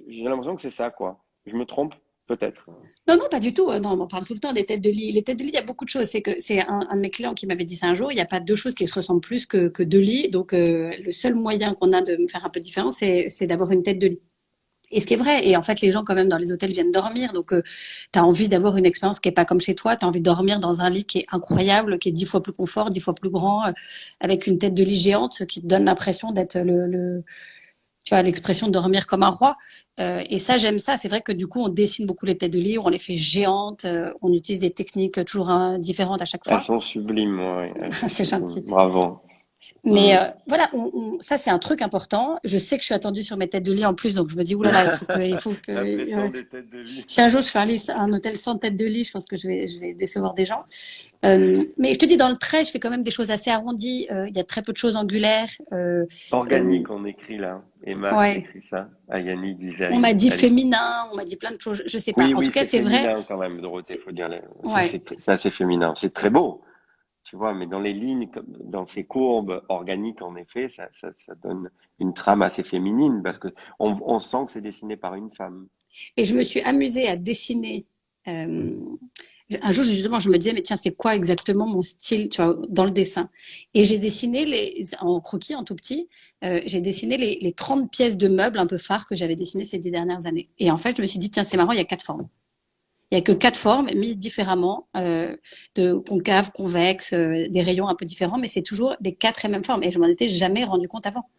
j'ai l'impression que c'est ça, quoi. Je me trompe, peut-être. Non, non, pas du tout. Non, on parle tout le temps des têtes de lit. Les têtes de lit, il y a beaucoup de choses. C'est que c'est un de mes clients qui m'avait dit ça un jour. Il n'y a pas deux choses qui se ressemblent plus que deux lits. Donc, le seul moyen qu'on a de me faire un peu différent, c'est d'avoir une tête de lit. Et ce qui est vrai, et en fait, les gens, quand même, dans les hôtels viennent dormir. Donc, tu as envie d'avoir une expérience qui est pas comme chez toi. Tu as envie de dormir dans un lit qui est incroyable, qui est 10 fois plus confort, 10 fois plus grand, avec une tête de lit géante, ce qui te donne l'impression d'être tu vois, l'expression de dormir comme un roi. Et ça, j'aime ça. C'est vrai que du coup, on dessine beaucoup les têtes de lit, on les fait géantes, on utilise des techniques toujours différentes à chaque Elles fois. sont sublimes, ouais, elles sont C'est sublimes. gentil. Bravo. Mais Mm. voilà, ça c'est un truc important. Je sais que je suis attendue sur mes têtes de lit en plus, donc je me dis oulala, La pression des têtes de lit. si un jour je fais un hôtel sans tête de lit, je pense que je vais décevoir des gens. Mais je te dis, dans le trait, je fais quand même des choses assez arrondies. Il y a très peu de choses angulaires. Euh, Organique, on écrit là. Emma qui ouais, écrit ça. Ayani on m'a Design. dit féminin, on m'a dit plein de choses. Je sais pas. Oui, En oui, tout cas, c'est c'est vrai. féminin quand même, Dorothée, C'est- faut dire. Ouais. C'est assez féminin. C'est très beau. Tu vois, mais dans les lignes, dans ces courbes organiques, en effet, ça donne une trame assez féminine parce que on sent que c'est dessiné par une femme. Et je me suis amusée à dessiner. euh, un jour, justement, je me disais, mais tiens, c'est quoi exactement mon style, tu vois, dans le dessin? Et j'ai dessiné en croquis, en tout petit, j'ai dessiné les 30 pièces de meubles un peu phares que j'avais dessinées ces 10 dernières années. Et en fait, je me suis dit, tiens, c'est marrant, il y a quatre formes. Il y a que quatre formes mises différemment, de concave, convexe, des rayons un peu différents, mais c'est toujours les quatre et mêmes formes. Et je m'en étais jamais rendu compte avant.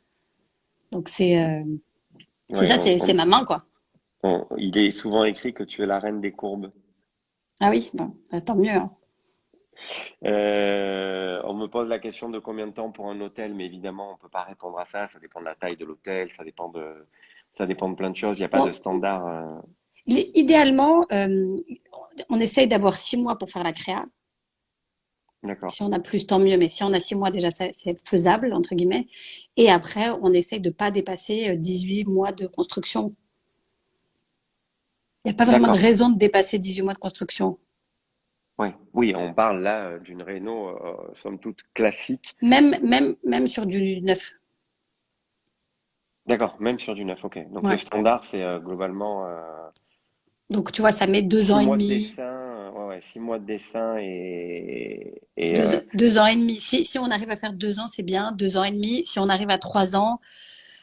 Donc c'est Oui, ça, c'est ma main, quoi. il est souvent écrit que tu es la reine des courbes. Ah oui, bon, tant mieux, hein. On me pose la question de combien de temps pour un hôtel, mais évidemment, on peut pas répondre à ça. Ça dépend de la taille de l'hôtel, ça dépend de plein de choses. Il n'y a pas de Bon, standard. idéalement, on essaye d'avoir 6 mois pour faire la créa. D'accord. Si on a plus, tant mieux. Mais si on a 6 mois, déjà, c'est faisable, entre guillemets. Et après, on essaye de pas dépasser 18 mois de construction. Il n'y a pas vraiment de D'accord. raison de dépasser 18 mois de construction. Oui, oui, on parle là d'une réno, somme toute classique. Même sur du neuf. D'accord, même sur du neuf, ok. Donc le Ouais. standard, c'est globalement Donc, tu vois, ça met deux ans six et mois de demi. dessin, ouais, ouais, 6 mois de dessin et 2 ans et demi. Si on arrive à faire 2 ans, c'est bien. 2 ans et demi. Si on arrive à 3 ans.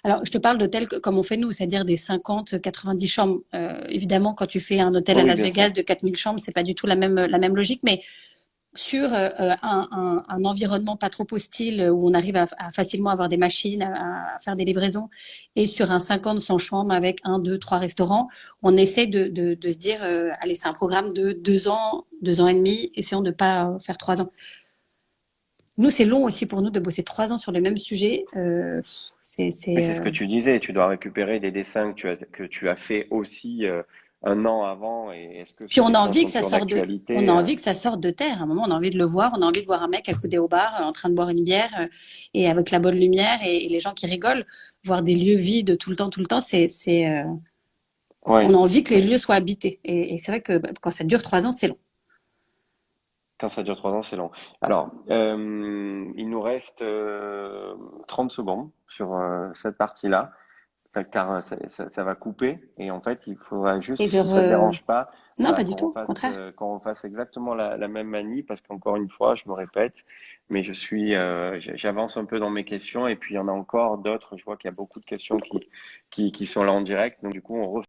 Alors, je te parle d'hôtels comme on fait nous, c'est-à-dire des 50, 90 chambres. Évidemment, quand tu fais un hôtel à oui, Las bien Vegas sûr. de 4000 chambres, c'est pas du tout la même logique. Mais sur un environnement pas trop hostile où on arrive à facilement avoir des machines, à faire des livraisons, et sur un 50 100 chambres avec un, deux, trois restaurants, on essaie de se dire, allez, c'est un programme de 2 ans, 2 ans et demi, essayons de pas faire 3 ans. Nous, c'est long aussi pour nous de bosser 3 ans sur le même sujet. Oui, c'est ce que tu disais. Tu dois récupérer des dessins que tu as fait aussi un an avant. Et est-ce que Puis ces on a dessins envie que sont ça toujours sorte on a d'actualité? envie que ça sorte de terre. À un moment, on a envie de le voir, on a envie de voir un mec accoudé au bar, en train de boire une bière, et avec la bonne lumière et les gens qui rigolent. Voir des lieux vides tout le temps, on Oui, a envie que les oui. lieux soient habités. Et c'est vrai que bah, quand ça dure 3 ans, c'est long. Quand ça dure 3 ans, c'est long. Alors, il nous reste 30 secondes sur cette partie-là. car ça va couper. Et en fait, il faudra juste, Et je si ça te re... dérange pas, Non, voilà, pas du tout, au contraire. qu'on refasse exactement la même manie, parce qu'encore une fois, je me répète, mais j'avance un peu dans mes questions, et puis il y en a encore d'autres. Je vois qu'il y a beaucoup de questions qui sont là en direct. Donc du coup, on refait